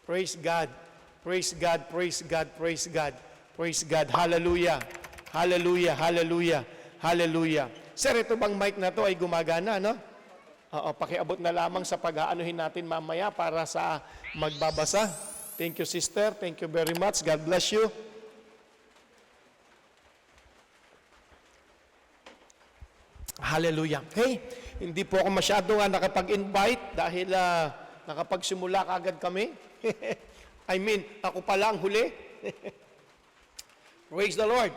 Praise God. Praise God, praise God, praise God. Praise God. Hallelujah. Hallelujah, hallelujah, hallelujah. Sir, ito bang mic na to ay gumagana, no? Oo, pakiabot na lamang sa pag-aanuhin natin mamaya para sa magbabasa. Thank you, sister. Thank you very much. God bless you. Hallelujah. Hey, hindi po ako masyado nakapag-invite dahil nakapagsimula kagad kami. I mean, ako pala ang huli. Praise the Lord.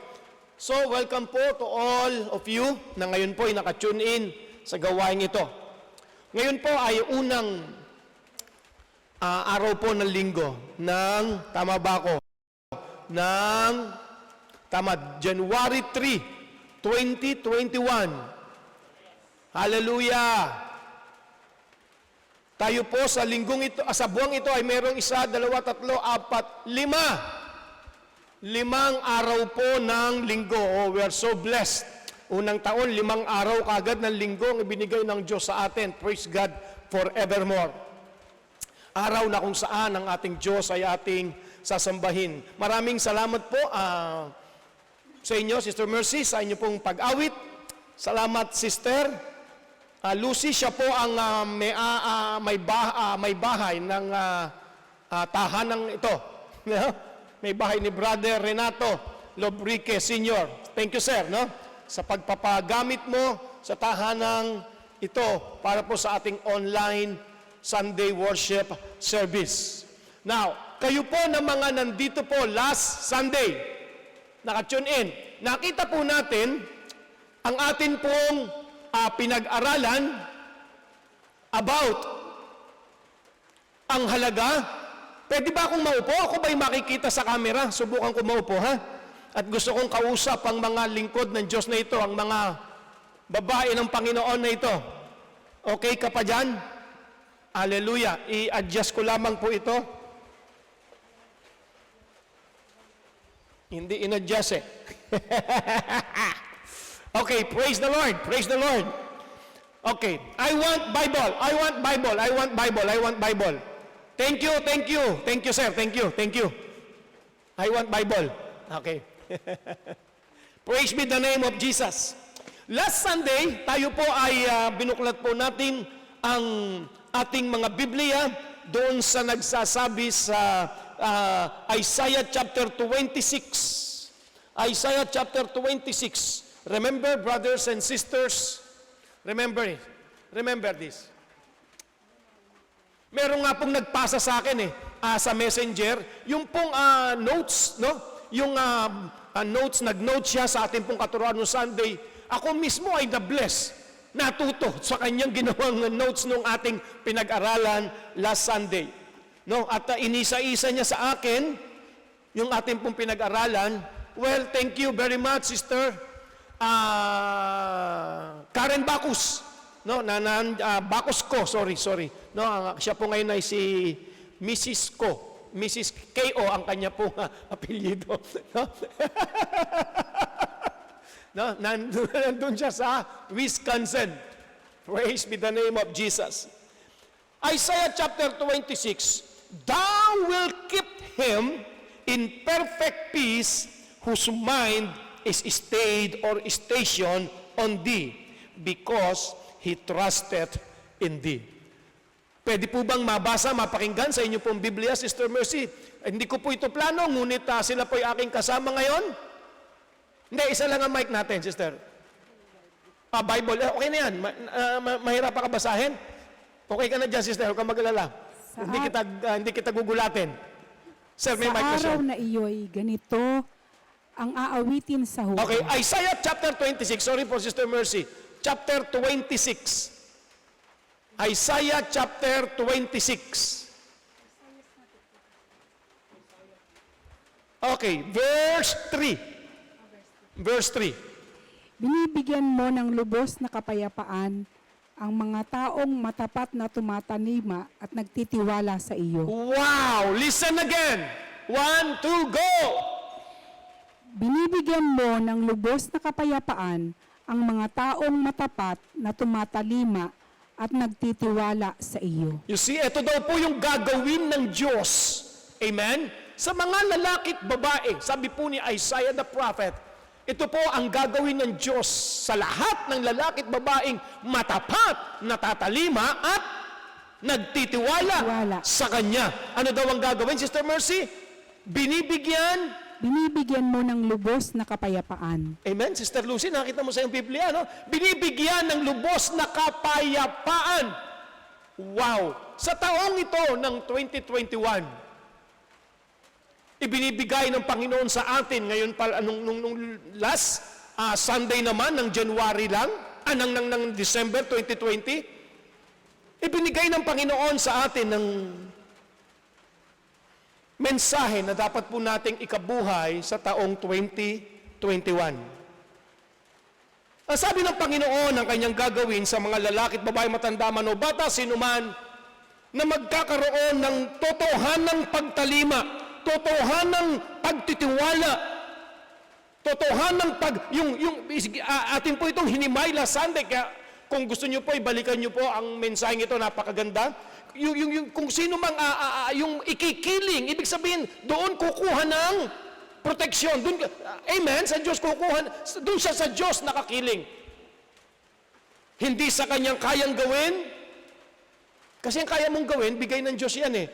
So, welcome po to all of you na ngayon po ay nakatune in sa gawain ito. Ngayon po ay unang araw po ng linggo ng, tama ba ako? January 3, 2021. Hallelujah! Tayo po sa linggong ito, sa buwang ito ay mayroong 1, 2, 3, 4, 5. 5 araw po ng linggo. Oh, we are so blessed. Unang taon, 5 araw kagad ng linggo ang ibinigay ng Diyos sa atin. Praise God forevermore. Araw na kung saan ang ating Diyos ay ating sasambahin. Maraming salamat po sa inyo, Sister Mercy, sa inyo pong pag-awit. Salamat, Sister. Lucy, siya po ang may bahay ng tahanang ito. May bahay ni Brother Renato Lobrique Sr. Thank you, sir, no? Sa pagpapagamit mo sa tahanang ito para po sa ating online Sunday worship service. Now, kayo po na mga nandito po last Sunday, nakatune in, nakita po natin ang atin pong pinag-aralan about ang halaga. Pwede ba akong maupo? Ako ba'y makikita sa camera? Subukan ko maupo, ha? At gusto kong kausap ang mga lingkod ng Diyos na ito, ang mga babae ng Panginoon na ito. Okay ka pa dyan? Hallelujah. I-adjust ko lamang po ito. Hindi in-adjust eh. Okay, praise the Lord. Praise the Lord. Okay, I want Bible. I want Bible. I want Bible. I want Bible. Thank you, thank you. Thank you, sir. Thank you, thank you. I want Bible. Okay. Praise be the name of Jesus. Last Sunday, tayo po ay binuklat po natin ang ating mga Biblia doon sa nagsasabi sa Isaiah chapter 26. Isaiah chapter 26. Remember, brothers and sisters, remember it. Remember this. Meron nga pong nagpasa sa akin sa messenger, yung pong notes, no? Yung notes, nag-note siya sa ating pong katuruan ng Sunday. Ako mismo ay na-bless, natuto sa kanyang ginawang notes nung ating pinag-aralan last Sunday. No? At inisa-isa niya sa akin yung ating pong pinag-aralan. Well, thank you very much, sister. Karen Bacus, no, Bacus ko, sorry. No, siya po ngayon ay si Mrs. Ko. Mrs. K.O. ang kanya pong apelyido. No? No, nandun siya sa Wisconsin. Praise be the name of Jesus. Isaiah chapter 26, Thou will keep him in perfect peace whose mind is stayed or stationed on thee, because he trusted in thee. Pwede po bang mabasa, mapakinggan sa inyo pong Biblia, Sister Mercy? Hindi ko po ito plano, ngunit sila po ay aking kasama ngayon. Hindi, isa lang ang mic natin, sister. Bible, okay na yan. Mahirap pa ka basahin? Okay ka na dyan, sister, huwag kang mag-alala. Hindi kita gugulatin. Sir, may mic na siya. Sa araw na iyo'y ganito ang aawitin sa huwag. Okay, Isaiah chapter 26. Sorry po, Sister Mercy. Chapter 26. Isaiah chapter 26. Okay, verse 3. Verse 3. Binibigyan mo ng lubos na kapayapaan ang mga taong matapat na tumatanima at nagtitiwala sa iyo. Wow! Listen again. 1, 2, go! Binibigyan mo ng lubos na kapayapaan ang mga taong matapat na tumatalima at nagtitiwala sa iyo. You see, ito daw po yung gagawin ng Diyos. Amen? Sa mga lalaki at babae, sabi po ni Isaiah the prophet, ito po ang gagawin ng Diyos sa lahat ng lalaki at babaeng matapat, natatalima at nagtitiwala Tiwala. sa Kanya. Ano daw ang gagawin, Sister Mercy? Binibigyan. Binibigyan mo ng lubos na kapayapaan. Amen? Sister Lucy, nakita mo sa iyong Biblia, no? Binibigyan ng lubos na kapayapaan. Wow! Sa taong ito ng 2021, ibinibigay ng Panginoon sa atin ngayon pa nung last Sunday naman ng January lang, ng December 2020, ibinigay ng Panginoon sa atin ng mensahe na dapat po nating ikabuhay sa taong 2021. Ang sabi ng Panginoon ang kanyang gagawin sa mga lalaki at babae, matanda man o bata, sino man, na magkakaroon ng totohanang pagtalima, totohanang pagtitiwala, totohanang atin po itong hinimay last Sunday, kaya kung gusto nyo po, ibalikan nyo po ang mensaheng ito, napakaganda. Kung sino mang yung ikikiling, ibig sabihin, doon kukuha ng proteksyon. Doon, amen, sa Diyos kukuha, doon siya sa Diyos nakakiling. Hindi sa kanyang kayang gawin, kasi ang kaya mong gawin, bigay ng Diyos yan eh.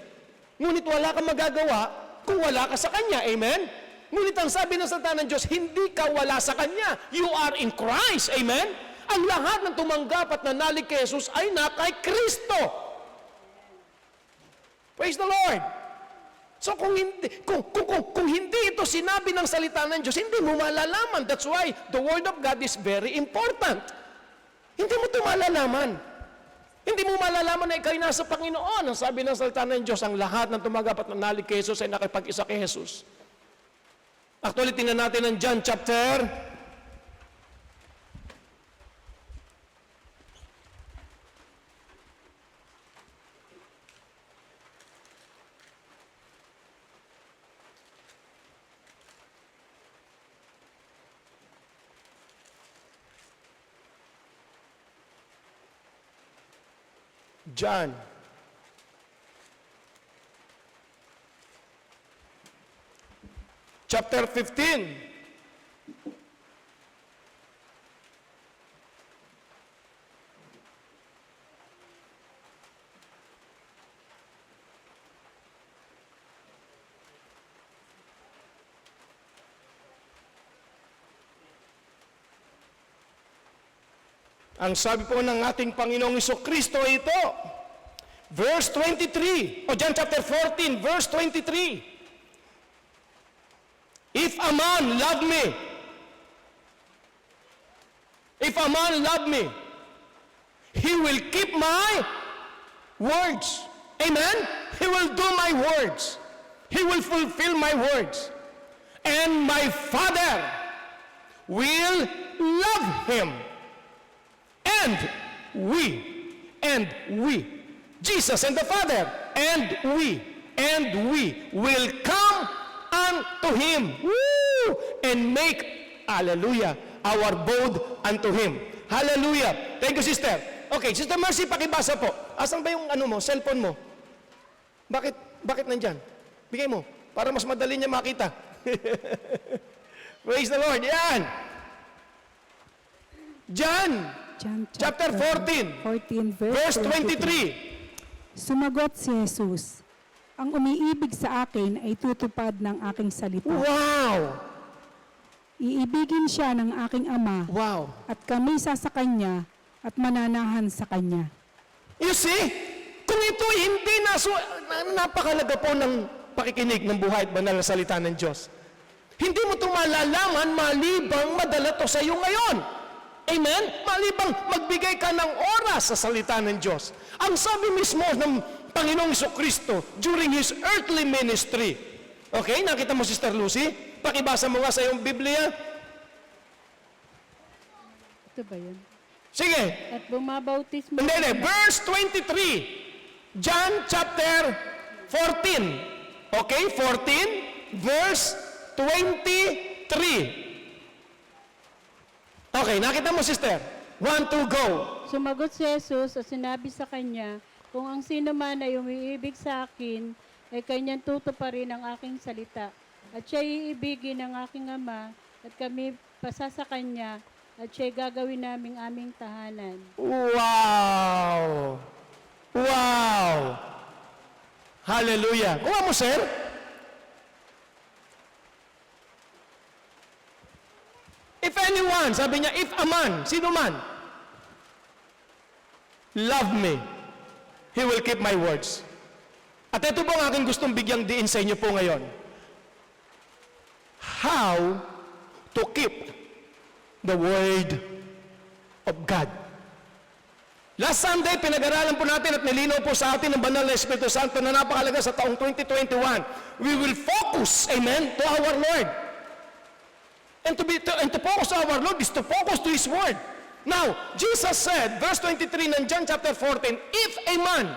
Ngunit wala kang magagawa kung wala ka sa Kanya. Amen? Ngunit ang sabi ng salita ng Diyos, hindi ka wala sa Kanya. You are in Christ. Amen? Ang lahat ng tumanggap at nanalig kay Jesus ay na kay Kristo. Praise the Lord. So kung hindi ito sinabi ng salita ng Diyos, hindi mo malalaman. That's why the Word of God is very important. Hindi mo ito malalaman. Hindi mo malalaman na ikaw'y nasa Panginoon. Ang sabi ng salita ng Diyos, ang lahat ng tumanggap at nanalig kay Jesus ay nakipag-isa kay Jesus. Actually, tingnan natin ang John chapter 15. Ang sabi po ng ating Panginoong Kristo ito, verse 23, o John chapter 14, verse 23. If a man love me, he will keep my words. Amen? He will do my words. He will fulfill my words. And my Father will love him. And we, Jesus and the Father, and we will come unto him, and make, hallelujah, our abode unto him. Hallelujah. Thank you, sister. Okay, Sister Mercy, pakibasa po. Asan ba yung cellphone mo? Bakit nandyan? Bigay mo, para mas madali niya makita. Praise the Lord. Yan. John chapter 14, verse 23. Sumagot si Jesus, ang umiibig sa akin ay tutupad ng aking salita. Wow! Iibigin siya ng aking Ama, Wow! at kami sa Kanya at mananahan sa Kanya. You see, kung ito hindi napakalaga po ng pakikinig ng buhay at banal na salita ng Diyos. Hindi mo ito malalaman malibang madala to sa iyo ngayon. Amen? Malibang magbigay ka ng oras sa salita ng Diyos. Ang sabi mismo ng Panginoong Kristo during His earthly ministry. Okay? Nakita mo, Sister Lucy? Pakibasa mo nga sa iyong Biblia. Ito ba yun? Sige. At bumabautismo. Hindi. Verse 23. John chapter 14. Okay? 14. Verse 23. Okay, nakita mo, sister? 1, 2, go. Sumagot si Jesus at sinabi sa kanya, kung ang sino man ay umiibig sa akin, ay kanyang tutuparin ang aking salita. At siya iibigin ng aking Ama, at kami pasa sa kanya, at siya gagawin naming aming tahanan. Wow! Wow! Hallelujah! Kuha mo, sir. If anyone, sabi niya, if a man, sino man, love me, he will keep my words. At ito po ang aking gustong bigyang diin sa inyo po ngayon. How to keep the word of God. Last Sunday, pinag-aralan po natin at nilinaw po sa atin ng Banal na Espiritu Santo na napakalaga sa taong 2021. We will focus, amen, to our Lord. And to focus to our Lord is to focus to His Word. Now, Jesus said, verse 23 ng John chapter 14, if a man,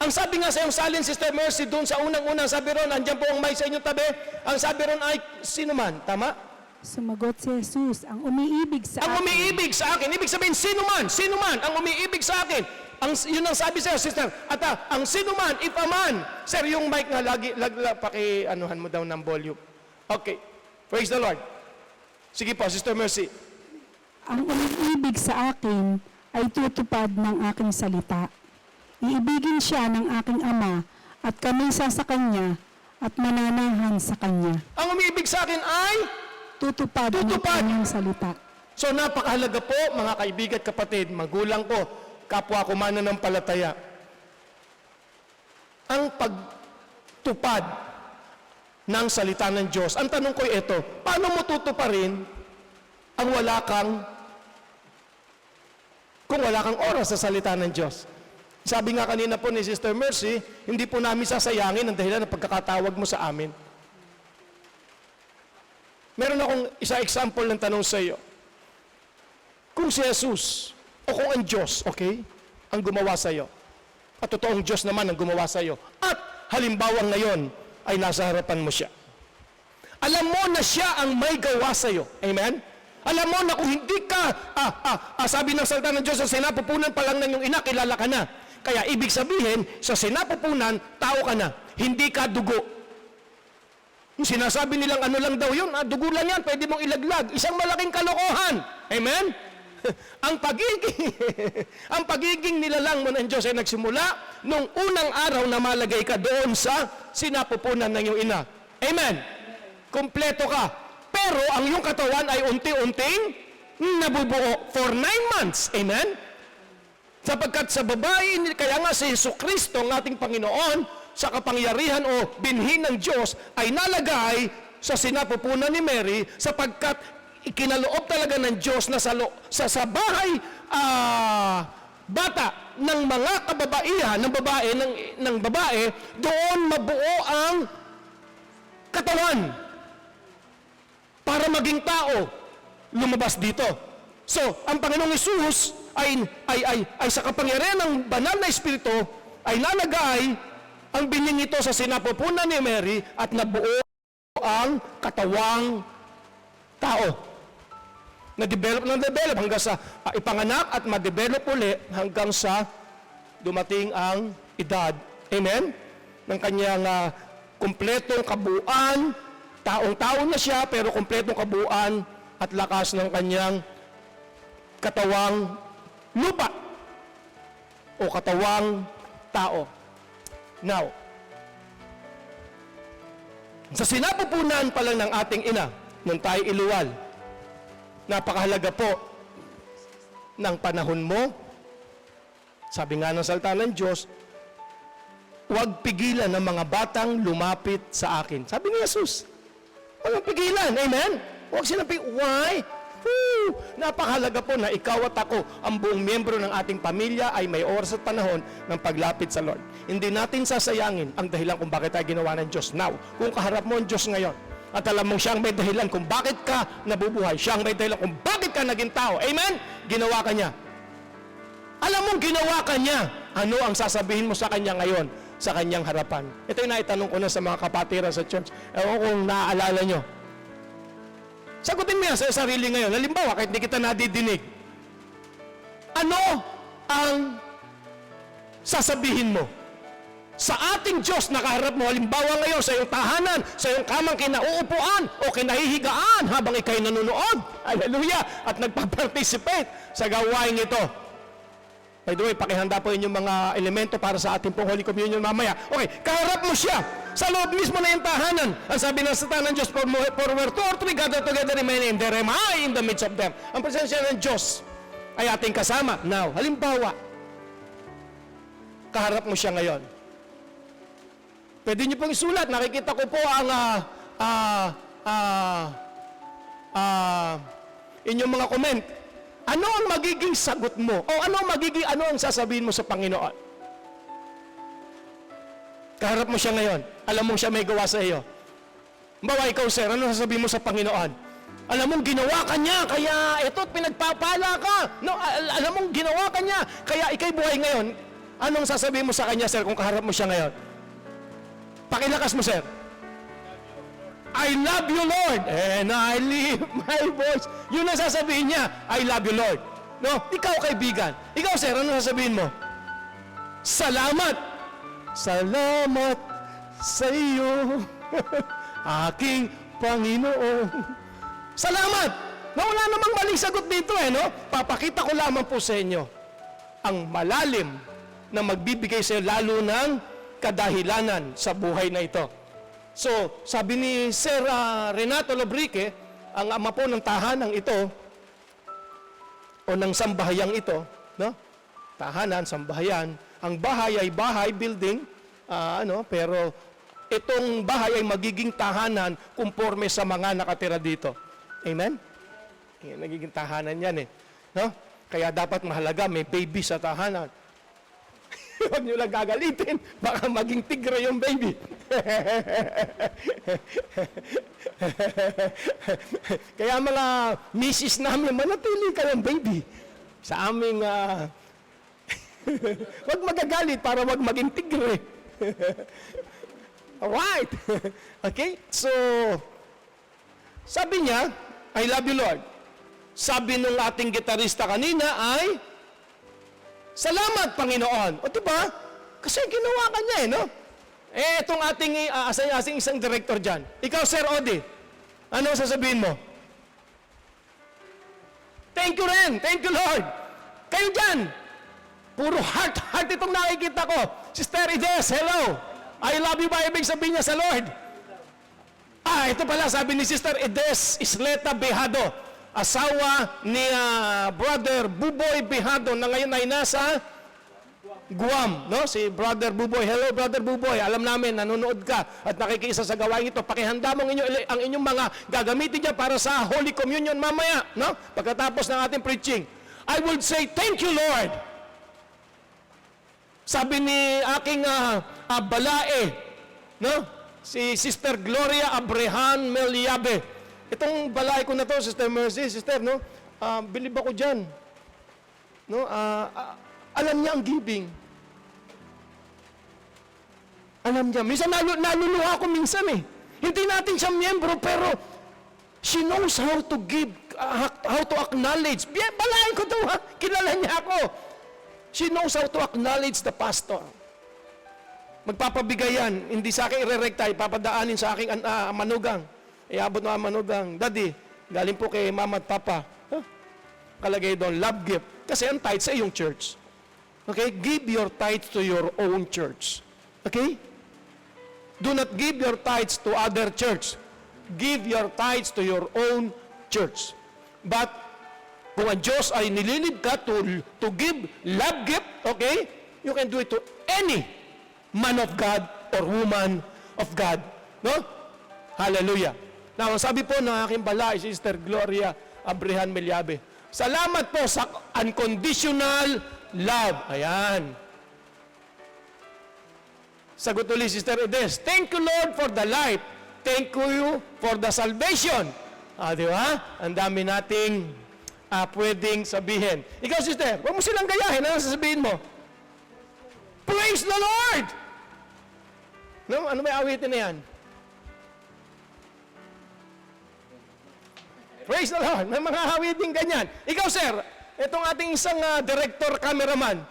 ang sabi nga sa iyong salin, Sister Mercy, doon sa unang-unang sabi ron, andyan po ang may sa inyong tabi, ang sabi ron ay, sino man, tama? Sumagot si Jesus, ang umiibig sa Ang akin. umiibig sa akin, ibig sabihin, sino man, ang umiibig sa akin. Yun ang sabi sa'yo, Sister. At ang sino man, if a man, sir, yung mic nga, paki-anuhan mo daw ng volume. Okay, praise the Lord. Sige po, Sister Mercy. Ang umiibig sa akin ay tutupad ng aking salita. Iibigin siya ng aking Ama at kami sa kanya at mananahan sa kanya. Ang umiibig sa akin ay Tutupad ng Tutupad. kanyang salita. So napakahalaga po, mga kaibigan at kapatid, magulang ko, kapwa ko mananampalataya. Ang pagtupad ng salita ng Diyos. Ang tanong ko ito, paano mo tutuparin ang kung wala kang oras sa salita ng Diyos? Sabi nga kanina po ni Sister Mercy, hindi po namin sasayangin ang dahilan ng pagkakatawag mo sa amin. Meron akong isa example ng tanong sa iyo. Kung si Jesus, o kung ang Diyos, okay, ang gumawa sa iyo, at totoong Diyos naman ang gumawa sa iyo, at halimbawa ngayon ay nasa harapan mo siya. Alam mo na siya ang may gawa sa iyo. Amen? Alam mo na kung hindi ka, sabi ng salita ng Diyos, sa sinapupunan pa lang ng iyong ina, kilala ka na. Kaya ibig sabihin, sa sinapupunan, tao ka na. Hindi ka dugo. Yung sinasabi nilang ano lang daw yun, dugo lang yan, pwede mong ilaglag. Isang malaking kalokohan. Amen? ang pagiging nilalang mo ng Diyos ay nagsimula nung unang araw na malagay ka doon sa sinapupunan ng iyong ina. Amen? Kompleto ka. Pero ang iyong katawan ay unti-unting nabubuo for 9 months. Amen? Sapagkat sa babae, kaya nga si Jesucristo, ang ating Panginoon, sa kapangyarihan o binhi ng Diyos, ay nalagay sa sinapupunan ni Mary, sapagkat ikinaloob talaga ng Diyos na sa bahay bata ng mga kababaihan, ng babae, doon mabuo ang katawan para maging tao lumabas dito. So, ang Panginoong Hesus ay sa kapangyarihan ng banal na Espiritu ay nalagay ang binying ito sa sinapupunan ni Mary at nabuo ang katawang tao. Na-develop hanggang sa ipanganak at ma-develop uli hanggang sa dumating ang edad. Amen? Ng kanyang kumpletong kabuuan, taong-tao na siya, pero kumpletong kabuuan at lakas ng kanyang katawang lupa o katawang tao. Now, sa sinapupunan pa lang ng ating ina, nung tayo iluwal, napakahalaga po ng panahon mo. Sabi nga ng salita ng Diyos, huwag pigilan ng mga batang lumapit sa akin. Sabi ni Jesus, huwag pigilan. Amen? Huwag silang pigilan. Why? Napakahalaga po na ikaw at ako, ang buong miyembro ng ating pamilya ay may oras at panahon ng paglapit sa Lord. Hindi natin sasayangin ang dahilan kung bakit tayo ginawa ng Diyos. Now, kung kaharap mo ang Diyos ngayon, at alam mong siyang may dahilan kung bakit ka nabubuhay, siyang may dahilan kung bakit ka naging tao. Amen? Ginawa ka niya. Alam mong ginawa ka niya. Ano ang sasabihin mo sa kanya ngayon sa kanyang harapan? Ito yung naitanong ko na sa mga kapatiran sa church. Ewan kung naaalala nyo. Sagutin mo yan sa sarili ngayon. Halimbawa, kahit hindi kita nadidinig. Ano ang sasabihin mo? Sa ating Diyos nakaharap mo, halimbawa ngayon sa iyong tahanan, sa iyong kamang kinauupuan o kinahihigaan habang ikay nanonood. Hallelujah! At nagpa-participate sa gawain ito. By the way, pakihanda po inyong mga elemento para sa ating pong Holy Communion mamaya. Okay, kaharap mo siya. Sa loob mismo na yung tahanan. Ang sabi ng salita ng Diyos, for where two or three gather together in my name, there am I in the midst of them. Ang presensya ng Diyos ay ating kasama. Now, halimbawa, kaharap mo siya ngayon. Pwede niyo pong isulat. Nakikita ko po ang inyong mga comment. Ano ang magiging sagot mo? O ano ang sasabihin mo sa Panginoon? Kaharap mo siya ngayon. Alam mo siya may gawa sa iyo. Bawa ikaw, sir, ano sasabihin mo sa Panginoon? Alam mong ginawa ka niya, kaya ito, pinagpapala ka. No, alam mong ginawa ka niya, kaya ikay buhay ngayon. Anong sasabihin mo sa kanya, sir, kung kaharap mo siya ngayon? Pakilakas mo, sir. I love you, Lord, and I lift my voice. Yun ang sasabihin niya, I love you, Lord. No? Ikaw, kaibigan. Ikaw, sir, ano sasabihin mo? Salamat. Salamat sa iyo, aking Panginoon. Salamat. No, wala namang maling sagot dito no? Papakita ko lamang po sa inyo ang malalim na magbibigay sa iyo lalo ng kadahilanan sa buhay na ito. So, sabi ni Sir Renato Lobrique, ang ama po ng tahanan ito, o ng sambahayang ito, no? Tahanan, sambahayan, ang bahay ay bahay, building, pero itong bahay ay magiging tahanan kumporme sa mga nakatira dito. Amen? Nagiging tahanan yan no? Kaya dapat mahalaga, may baby sa tahanan. Huwag nyo lang gagalitin, baka maging tigre yung baby. Kaya mga misis namin, manatili kayong baby sa aming huwag magagalit para wag maging tigre. Alright. Okay? So, sabi niya, I love you, Lord. Sabi nung ating gitarista kanina ay, salamat, Panginoon. O diba? Kasi ginawa ka niya no? Itong ating asing isang director dyan. Ikaw, Sir Odi, ano sasabihin mo? Thank you rin. Thank you, Lord. Kayo dyan, puro heart itong nakikita ko. Sister Ines, hello. I love you ba ibig sabihin niya sa Lord? Ito pala, sabi ni Sister Ines Isleta Bejado, asawa ni Brother Buboy Bejado na ngayon ay nasa Guam, no? Si Brother Buboy. Hello, Brother Buboy. Alam namin, nanonood ka at nakikiisa sa gawain ito. Pakihanda mo ang inyong mga gagamitin niya para sa Holy Communion mamaya, no? Pagkatapos ng ating preaching. I would say, thank you, Lord. Sabi ni aking balae, no? Si Sister Gloria Abrehan Meliabe. Itong balay ko na to, Sister Mercy, Sister, no? Believe ako dyan. No? Alam niya ang giving. Alam niya. Minsan naluluha ko minsan Hindi natin siya miyembro, pero she knows how to give, how to acknowledge. Balayan ko to kilala niya ako. She knows how to acknowledge the pastor. Magpapabigay yan. Hindi sa akin irerekta, ipapadaanin sa aking manugang. Iabot na manugang, Daddy, galing po kay Mama at Papa. Kalagay doon, love gift. Kasi ang tithe sa iyong church. Okay? Give your tithe to your own church. Okay? Do not give your tithes to other church. Give your tithes to your own church. But, kung ang Diyos ay nililid ka to give love gift, okay? You can do it to any man of God or woman of God. No? Hallelujah. Now, sabi po ng aking balay, Sister Gloria Abrehan Meliabe, salamat po sa unconditional love. Ayan. Sagot ulit, Sister Edes, thank you, Lord, for the life. Thank you for the salvation. Di ba? Ang dami nating pwedeng sabihin. Ikaw, Sister, huwag mo silang gayahin. Ano sasabihin mo? Praise the Lord! No? Ano may awitin na yan? Praise the Lord. May mga awitin ganyan. Ikaw, sir, Itong ating isang director cameraman,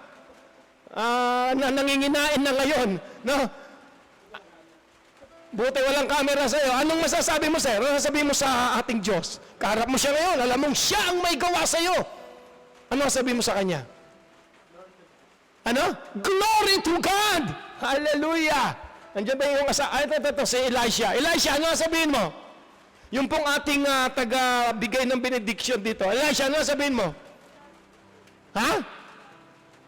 na nanginginain na ngayon, no? Buti walang camera sa iyo. Anong masasabi mo, sir? Ano sasabihin mo sa ating Diyos? Kaharap mo siya ngayon, alam mong siya ang may gawa sa iyo. Ano sasabihin mo sa Kanya? Ano? Glory to God! Hallelujah! Nandiyan ba yung ito, si Elisha. Elisha, ano sasabihin mo? Yung pong ating taga-bigay ng benediction dito. Elisha, ano sasabihin mo? Ha?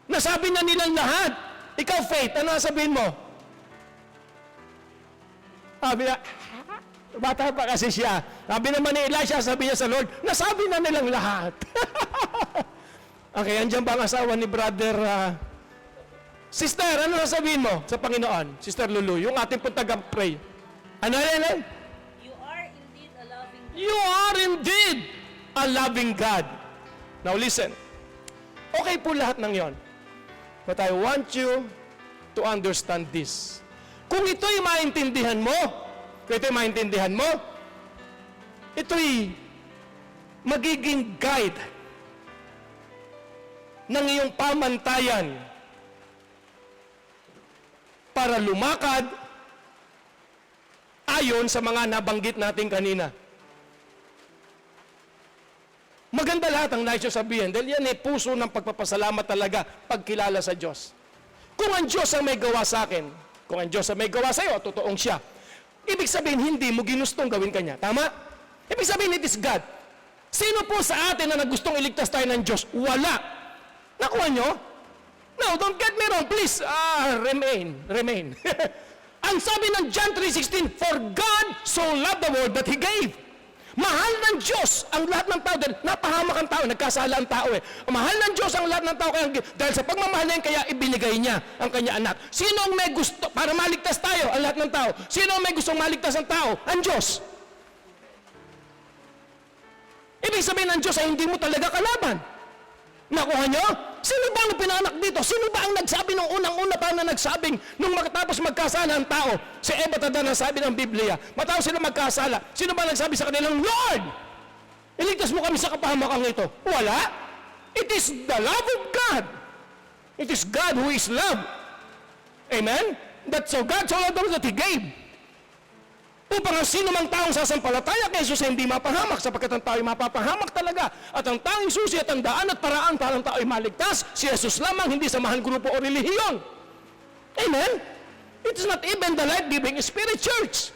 Nasabi na nilang lahat. Ikaw, Faith, ano sasabihin mo? Sabi na, bata pa kasi siya. Sabi naman ni Elisha, sabi niya sa Lord, nasabi na nilang lahat. Okay, andyan ba ang asawa ni brother? Sister, ano sasabihin mo sa Panginoon? Sister Lulu, yung ating pong taga-pray. Ano? You are indeed a loving God. You are indeed a loving God. Now listen. Okay po lahat ng yon. But I want you to understand this. Kung ito'y maintindihan mo, ito'y magiging guide ng iyong pamantayan para lumakad ayon sa mga nabanggit natin kanina. Maganda lahat ang nais ko sabihin dahil yan ay puso ng pagpapasalamat talaga pagkilala sa Diyos. Kung ang Diyos ang may gawa sa akin, kung ang Diyos ang may gawa sa iyo, totoong siya. Ibig sabihin, hindi mo ginustong gawin kanya. Tama? Ibig sabihin, it is God. Sino po sa atin na nagustong iligtas tayo ng Diyos? Wala. Nakuha nyo? No, don't get me wrong. Please, remain. Ang sabi ng John 3:16, for God so loved the world that He gave. Mahal ng Diyos ang lahat ng tao dahil napahamak ang tao, nagkasala ang tao eh. Mahal ng Diyos ang lahat ng tao dahil sa pagmamahal niya kaya ibinigay niya ang kanya anak. Sino ang may gusto para maligtas tayo, ang lahat ng tao? Sino ang may gustong maligtas ang tao? Ang Diyos. Ibig sabihin ng Diyos ay hindi mo talaga kalaban. Nakuha nyo? Sino ba ang pinanak dito? Sino ba ang nagsabi nung unang-una pa na nagsabing nung matapos magkasala ang tao? Si Eva Tadan ang sabi ng Biblia. Matapos sila magkasala. Sino ba nagsabi sa kanilang, Lord, iligtas mo kami sa kapahamakang ito? Wala. It is the love of God. It is God who is love. Amen? That's so God so loved the world that He gave. Upang ang sino mang taong sasampalataya kay Jesus ay hindi mapahamak sapagkat ang tao ay mapapahamak talaga. At ang tanging susi at ang daan at paraan para ang tao ay maligtas, si Jesus lamang, hindi samahan grupo o relihiyon. Amen? It is not even the life-giving Spirit Church.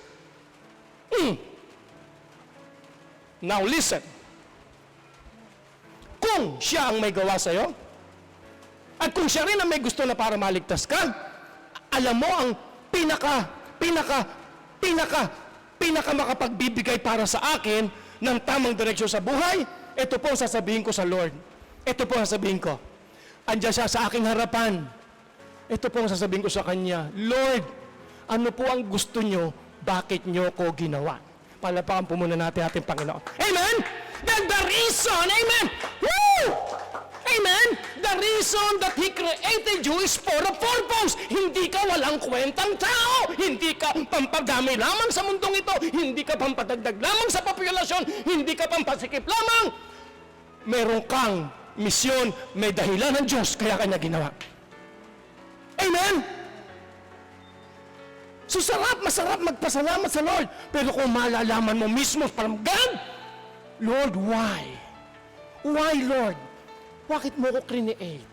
Now listen. Kung siya ang may gawa sa'yo, at kung siya rin ang may gusto na para maligtas ka, alam mo ang pinaka makapagbibigay para sa akin ng tamang direksyon sa buhay, ito po ang sasabihin ko sa Lord. Ito po ang sasabihin ko. Andiyan siya sa aking harapan. Ito po ang sasabihin ko sa Kanya, Lord, ano po ang gusto nyo, bakit nyo ko ginawa? Palapakan po muna natin ating Panginoon. Amen? Then the reason, amen? Woo! Amen? The reason that He created you is for a purpose. Hindi ka walang kwentang tao. Hindi ka pampadami lamang sa mundong ito. Hindi ka pampadagdag lamang sa populasyon. Hindi ka pampasikip lamang. Meron kang misyon, may dahilan ng Diyos, kaya kanya ginawa. Amen? So masarap magpasalamat sa Lord. Pero kung malalaman mo mismo, parang, God, Lord, why? Why, Lord? Bakit mo ko create?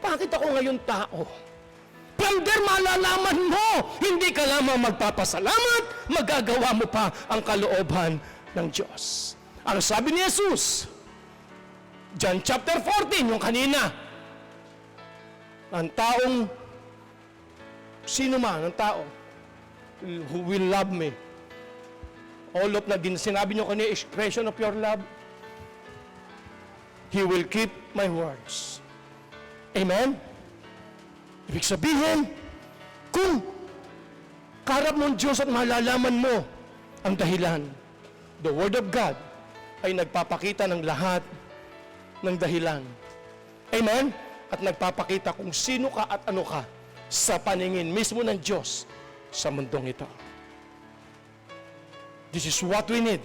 Bakit ako ngayon tao? From there, malalaman mo, hindi ka lamang magpapasalamat, magagawa mo pa ang kalooban ng Diyos. Ano sabi ni Jesus? John chapter 14, yung kanina. Ang taong, sino man, ang tao, who will love me. All of na sinabi nyo kanina, expression of your love, He will keep my words. Amen? Ibig sabihin, kung karap ng Diyos at malalaman mo ang dahilan, the Word of God ay nagpapakita ng lahat ng dahilan. Amen? At nagpapakita kung sino ka at ano ka sa paningin mismo ng Diyos sa mundong ito. This is what we need.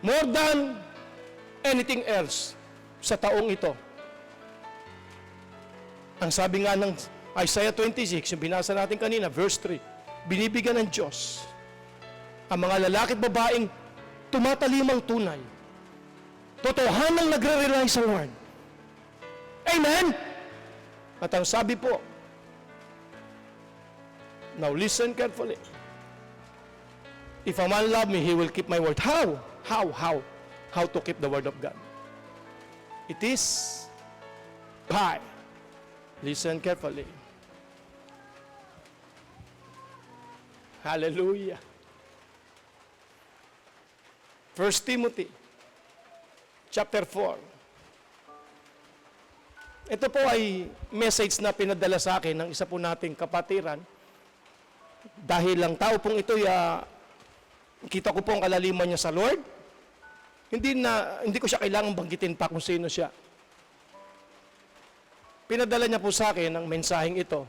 More than anything else sa taong ito. Ang sabi nga ng Isaiah 26, yung binasa natin kanina, verse 3, binibigyan ng Diyos ang mga lalaki at babaeng tumatalimang tunay. Totohanang nagre-rely sa Lord. Amen? At ang sabi po, now listen carefully. If a man love me, he will keep my word. How? How to keep the word of God? It is by, listen carefully. Hallelujah. 1 Timothy chapter 4. Ito po ay message na pinadala sa akin ng isa po nating kapatiran. Dahil lang tao pong ito, kita ko po ang kalaliman niya sa Lord. Hindi ko siya kailangang banggitin pa kung sino siya. Pinadala niya po sa akin ang mensaheng ito.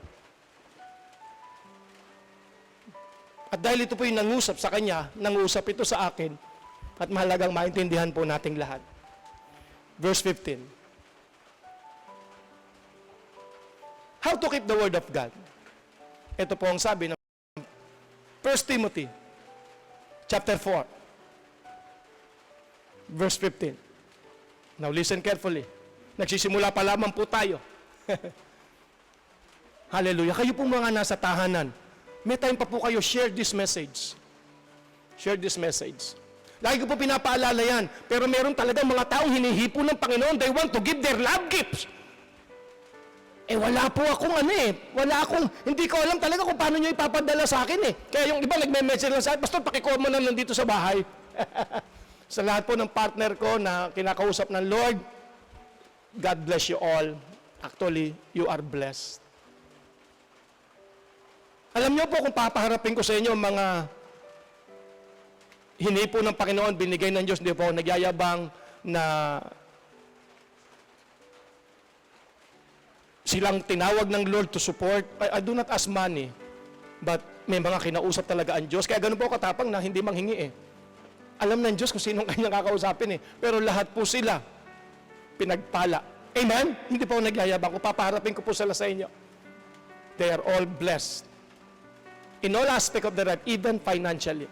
At dahil ito po yung nangusap sa kanya, nangusap ito sa akin, at mahalagang maintindihan po nating lahat. Verse 15. How to keep the word of God? Ito po ang sabi ng 1 Timothy chapter 4 verse 15. Now listen carefully. Nagsisimula pa lamang po tayo. Hallelujah. Kayo pong mga nasa tahanan, may time pa po kayo, share this message. Share this message. Lagi ko po pinapaalala yan. Pero meron talagang mga taong hinihipo ng Panginoon. They want to give their love gifts. Wala po akong hindi ko alam talaga kung paano nyo ipapadala sa akin Kaya yung iba nagme-message lang sa akin, Pastor, pakicomment na nandito sa bahay. Sa lahat po ng partner ko na kinakausap ng Lord, God bless you all. Actually, you are blessed. Alam nyo po kung papaharapin ko sa inyo mga hinipo ng Panginoon, binigay ng Diyos, hindi po ako nagyayabang na silang tinawag ng Lord to support. I do not ask money, but may mga kinausap talaga ang Diyos. Kaya ganun po katapang na hindi manghingi Alam ng Diyos kung sinong kanyang kakausapin Pero lahat po sila pinagpala. Amen? Hindi po ako nagyayabang. Kung papaharapin ko po sila sa inyo. They are all blessed. In all aspect of their life, even financially.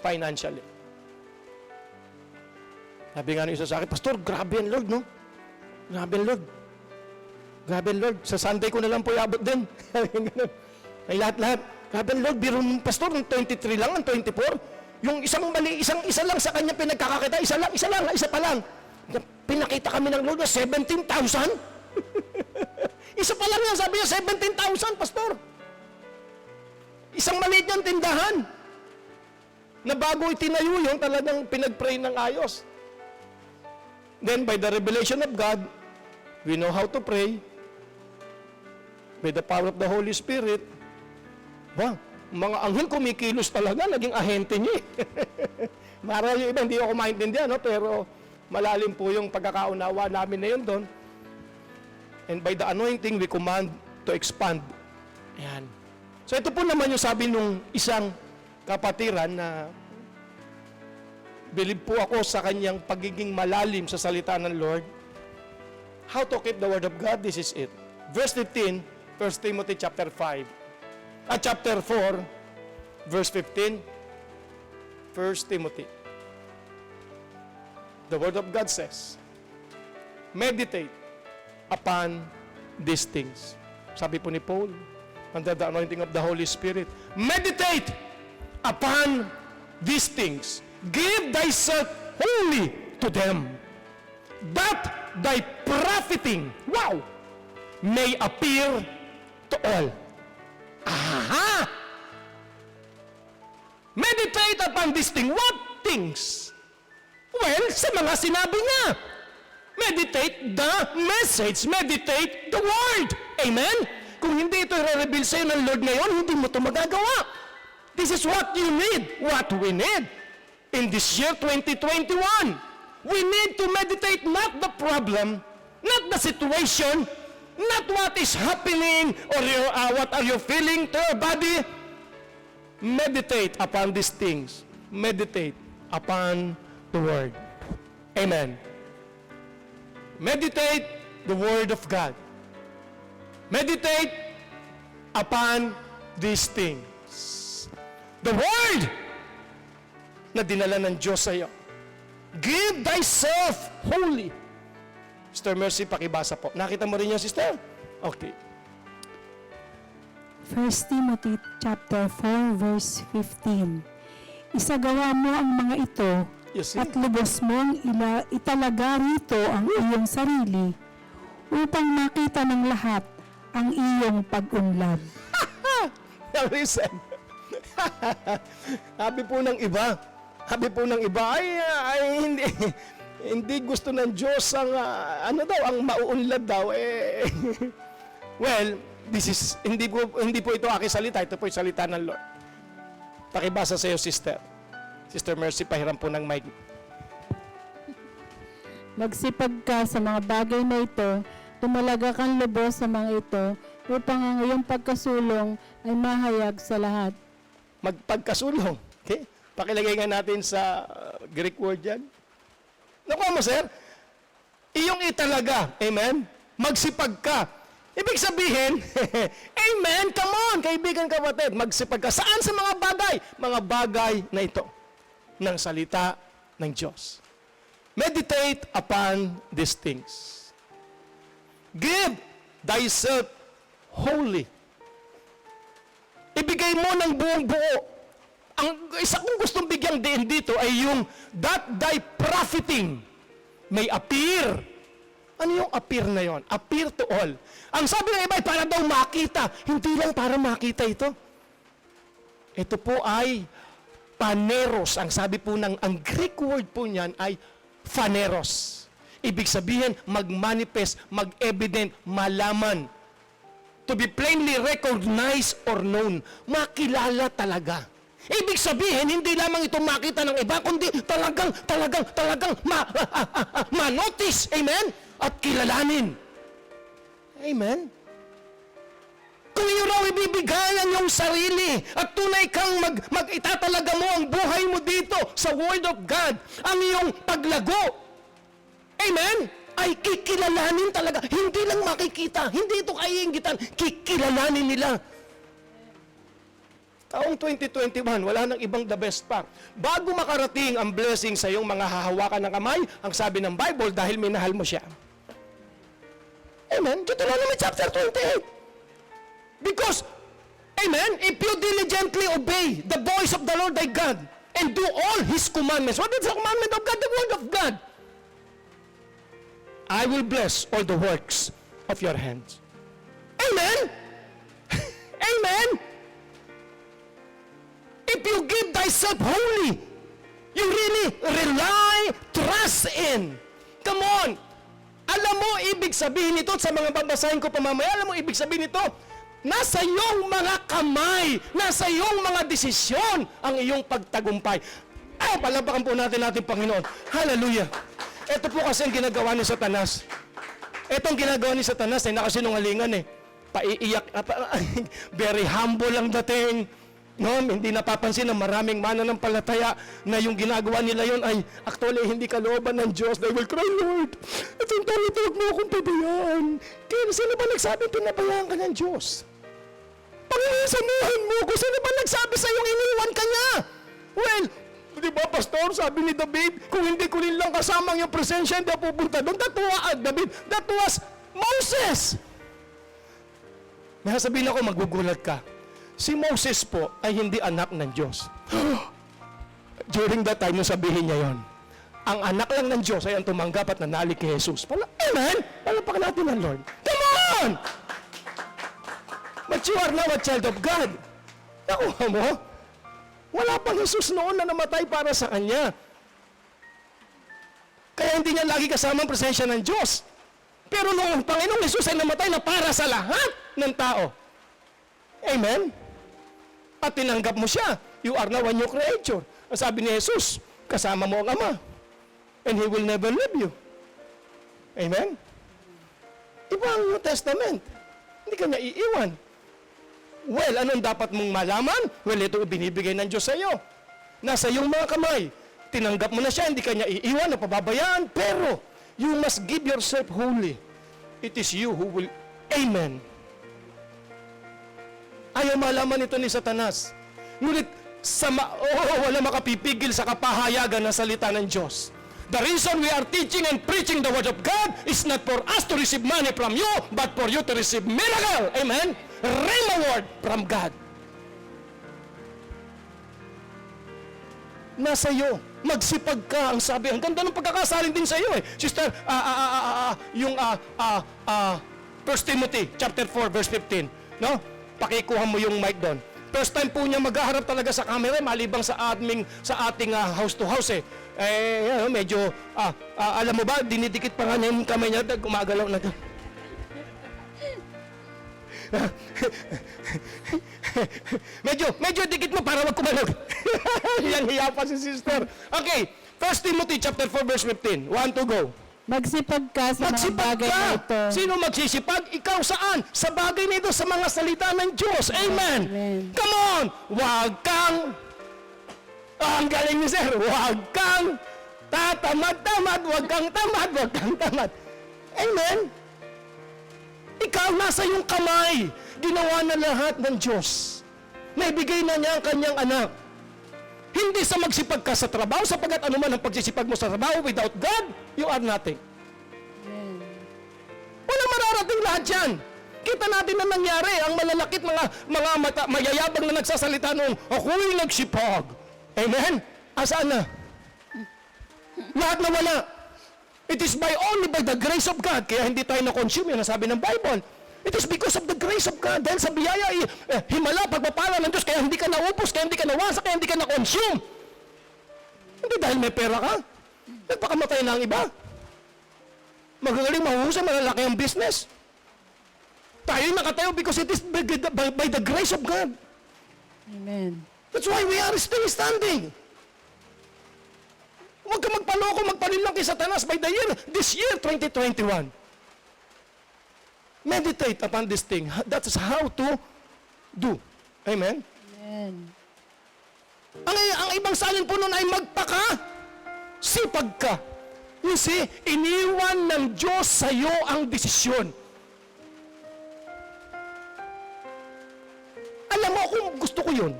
Financially. Sabi nga ng isa sa akin, Pastor, grabe yan Lord, no? Grabe yan Lord. Grabe yan Lord. Sa Sunday ko na lang po iabot din. Ay lahat-lahat. Grabe yan Lord, biro ng Pastor, ng 23 lang, ng 24. Yung isang mali, isa lang sa kanya pinagkakakita, isa pa lang. Pinakita kami ng Lord na 17,000. Isa pa lang yan, sabi niya, 17,000, Pastor. Isang maliit niyang tindahan. Na bago itinayo yung talagang pinag-pray ng ayos. Then by the revelation of God, we know how to pray. By the power of the Holy Spirit, mga anghel kumikilos talaga, naging ahente niya Marami yung iba, hindi ako maintindihan, pero malalim po yung pagkakaunawa namin na yun doon. And by the anointing, we command to expand. Ayan. So ito po naman yung sabi nung isang kapatiran na believe po ako sa kanyang pagiging malalim sa salita ng Lord. How to keep the word of God, this is it. Verse 15, 1 Timothy chapter 4, verse 15, 1 Timothy. The word of God says, meditate upon these things. Sabi po ni Paul, under the anointing of the Holy Spirit, meditate upon these things. Give thyself wholly to them, that thy profiting, may appear to all. Aha! Meditate upon these things. What things? Well, sa mga sinabi niya. Meditate the message. Meditate the word. Amen? Kung hindi ito i-reveal sa'yo ng Lord ngayon, hindi mo ito magagawa. This is what you need. What we need. In this year 2021, we need to meditate not the problem, not the situation, not what is happening or what are you feeling to your body. Meditate upon these things. Meditate upon the Word. Amen. Meditate the Word of God. Meditate upon these things. The Word na dinala ng Diyos sa iyo. Give thyself wholly. Sister Mercy, pakibasa po. Nakita mo rin yung sister? Okay. 1 Timothy chapter 4 verse 15. Isagawa mo ang mga ito You see? at lubos mong italaga rito ang iyong sarili upang makita ng lahat ang iyong pag-unlad. Now listen. Sabi po ng iba, ay hindi gusto ng Diyos ang ang mauunlad daw. Well, hindi po ito aking salita, ito po yung salita ng Lord. Pakibasa sa iyo, sister. Sister Mercy, pahiram po ng mic. Magsipag ka sa mga bagay na ito, tumalaga kang lubos sa mga ito, upang ang iyong pagkasulong ay mahayag sa lahat. Magpagkasulong. Okay? Pakilagay nga natin sa Greek word yan. Nakuha mo, sir? Iyong italaga. Amen? Magsipag ka. Ibig sabihin, amen, come on, kaibigan, kapatid, magsipag ka. Saan sa mga bagay? Mga bagay na ito, ng salita ng Diyos. Meditate upon these things. Give thyself wholly. Ibigay mo ng buong buo. Ang isa kong gustong bigyang diin dito ay yung that thy profiting may appear. Ano yung appear na yon? Appear to all. Ang sabi ng iba ay para daw makita. Hindi lang para makita ito. Ito po ay paneros. Ang sabi po ang Greek word po niyan ay phaneros. Ibig sabihin, mag-manifest, mag-evident, malaman. To be plainly recognized or known. Makilala talaga. Ibig sabihin, hindi lamang ito makita ng iba, kundi talagang ma-notice. Amen? At kilalanin. Amen? Kung iyo raw ibibigay ang iyong sarili at tunay kang itatalaga mo ang buhay mo dito sa Word of God, ang iyong paglago, amen, ay kikilalanin talaga. Hindi lang makikita, hindi ito kaiinggitan, kikilalanin nila. Taong 2021, wala nang ibang the best pa. Bago makarating ang blessing sa iyong mga hahawakan ng kamay, ang sabi ng Bible, dahil minahal mo siya. Amen? Deuteronomy chapter 28. Because, amen, if you diligently obey the voice of the Lord thy God and do all His commandments. What is the commandment of God? The Word of God. I will bless all the works of your hands. Amen? Amen? If you give thyself wholly, you really rely, trust in. Come on. Alam mo, ibig sabihin nito, sa mga babasahin ko pamamaya, alam mo, ibig sabihin nito, nasa iyong mga kamay, nasa iyong mga desisyon, ang iyong pagtagumpay. Ay, palapakan po natin Panginoon. Hallelujah. Ito po kasi ang ginagawa ni Satanas. Itong ginagawa ni Satanas ay nakasinungalingan eh. Paiiyak, very humble ang dating. No, hindi napapansin ng maraming mananampalataya na yung ginagawa nila yon ay actually hindi kalooban ng Diyos. They will cry, Lord, itong huwag mo akong pabayaan. Kaya sino ba nagsabi pinabayaan ka ng Diyos? Panginoon, samuhan mo ko. Sino ba nagsabi sa iyong iniwan ka niya? Well, di ba, Pastor, sabi ni David, kung hindi ko rin lang kasama ang iyong presensya, hindi ako pupunta doon. That was Moses. May sabihin ako, magugulat ka. Si Moses po ay hindi anak ng Diyos. During that time, yung sabihin niya yon, ang anak lang ng Diyos ay ang tumanggap at nanalik kay Jesus. Amen? Palapakan natin ang Lord. Come on! But you are now a child of God. Nakuha mo? Wala pang Jesus noon na namatay para sa Kanya. Kaya hindi niya lagi kasama ang presensya ng Diyos. Pero nung ang Panginoong Jesus ay namatay na para sa lahat ng tao. Amen? At tinanggap mo siya. You are now a new creature. Ang sabi ni Jesus, kasama mo ang Ama. And He will never leave you. Amen? Iba ang New Testament. Hindi ka naiiwan. Well, anong dapat mong malaman? Well, ito binibigay ng Diyos sa iyo. Nasa iyong mga kamay. tinanggap mo na siya, hindi ka niya iiwan o pababayaan, pero you must give yourself wholly. It is you who will, amen. Ayaw malaman ito ni Satanas. Ngunit, wala makapipigil sa kapahayagan ng salita ng Diyos. The reason we are teaching and preaching the Word of God is not for us to receive money from you, but for you to receive miracle. Amen? Rhema word from God. Nasa iyo. Magsipag ka, ang sabi. Ang ganda ng pagkakasalin din sa iyo eh. Sister, yung 1 Timothy chapter 4 verse 15. No? Pakikuha mo yung mic doon. First time po niya maghaharap talaga sa camera, malibang sa ating house to house eh. Medyo, alam mo ba, dinidikit pa nga niya yung kamay niya, gumagalaw na. medyo dikit mo para wag kumalog. Yan, hiya pa si sister. Okay, 1 Timothy chapter 4 verse 15. 1 to go. Magsipag ka sa mga Magsipag bagay na ka. ito. Sino magsisipag? Ikaw saan? Sa bagay nito, sa mga salita ng Diyos. Amen. Amen. Come on! Huwag kang, ang galing ni sir, huwag kang tatamad-tamad, huwag kang tamad. Amen. Ikaw, nasa iyong kamay. Ginawa na lahat ng Diyos. Naibigay na niya ang kanyang anak. Hindi sa magsipag ka sa trabaho, sapagat anuman ang pagsisipag mo sa trabaho, without God, you are nothing. Walang mararating lahat yan. Kita natin na nangyari, ang malalakit mga mayayabang na nagsasalita noong, ako'y nagsipag. Amen? Asaan na? Lahat na wala. It is only by the grace of God, kaya hindi tayo na-consume, yan ang sabi ng Bible. It is because of the grace of God. Dahil sa biyaya, himala, pagpapala ng Diyos, kaya hindi ka naupos, kaya hindi ka nawasak, kaya hindi ka na-consume. Hindi dahil may pera ka. Nagpakamatay na ang iba. Magagaling, mahuhusay, malalaki ang business. Tayo nakatayo because it is by the grace of God. Amen. That's why we are still standing. Huwag ka magpaloko, magpanilang kay Satanas by this year, 2021. Meditate upon this thing. That is how to do. Amen? Amen. Ang ibang salin po nun ay sipag ka. You see, iniwan ng Diyos sa iyo ang desisyon. Alam mo kung gusto ko yun.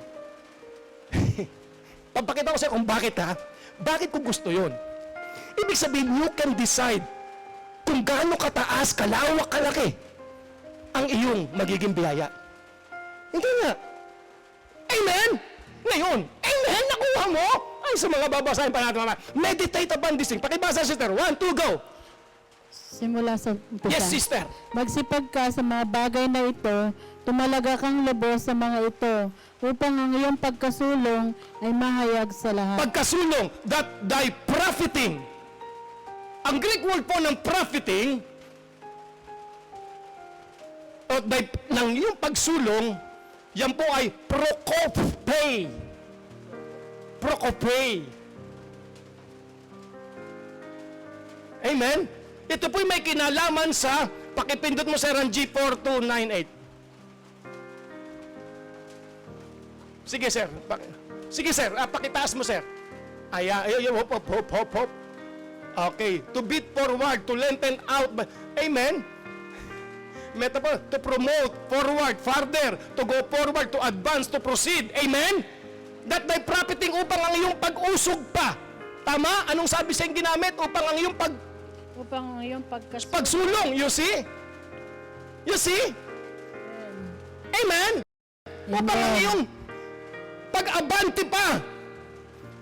Papakita ko sa'yo kung bakit ha. Bakit ko gusto yun? Ibig sabihin, you can decide kung gaano kataas, kalawak, kalaki ang iyong magiging biyaya. Hindi nga. Amen? Ngayon, amen, nakuha mo? Ay, sa mga babasahin pa natin naman. Meditate upon this thing. Pakibasa, sister. 1, 2, go. Simula sa umpisa. Yes, sister. Magsipag ka sa mga bagay na ito, tumalaga kang lubos sa mga ito, upang ang iyong pagkasulong ay mahayag sa lahat. Pagkasulong, that thy profiting. Ang Greek word po ng profiting, o ng iyong pagsulong, yan po ay prokopay. Prokopay. Amen? Ito po'y may kinalaman sa, pakipindot mo sa G4298. Sige, sir. Sige, sir. Pakitaas mo, sir. Hop. Okay. To beat forward, to lengthen out. Amen? Metaphor, to promote, forward, farther, to go forward, to advance, to proceed. Amen? That thy profiting upang ang iyong pag-usog pa. Tama? Anong sabi siyang ginamit? Upang ang iyong pagsulong. You see? You see? Amen? Upang ang iyong pag-abante pa.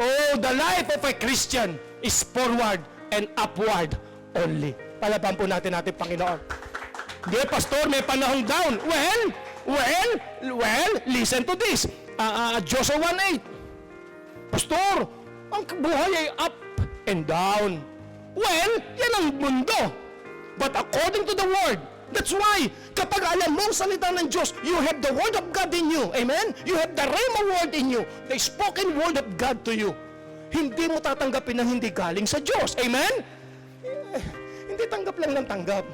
Oh, the life of a Christian is forward and upward only. Palaban po natin Panginoon. Hindi, pastor, may panahong down. Well, listen to this. Joshua 1:8. Pastor, ang buhay ay up and down. Well, yan ang mundo. But according to the Word, that's why, kapag alam mo ang salita ng Diyos, you have the Word of God in you. Amen? You have the Rhema Word in you. The spoken Word of God to you. Hindi mo tatanggapin na hindi galing sa Diyos. Amen? Hindi tanggap lang ng tanggap.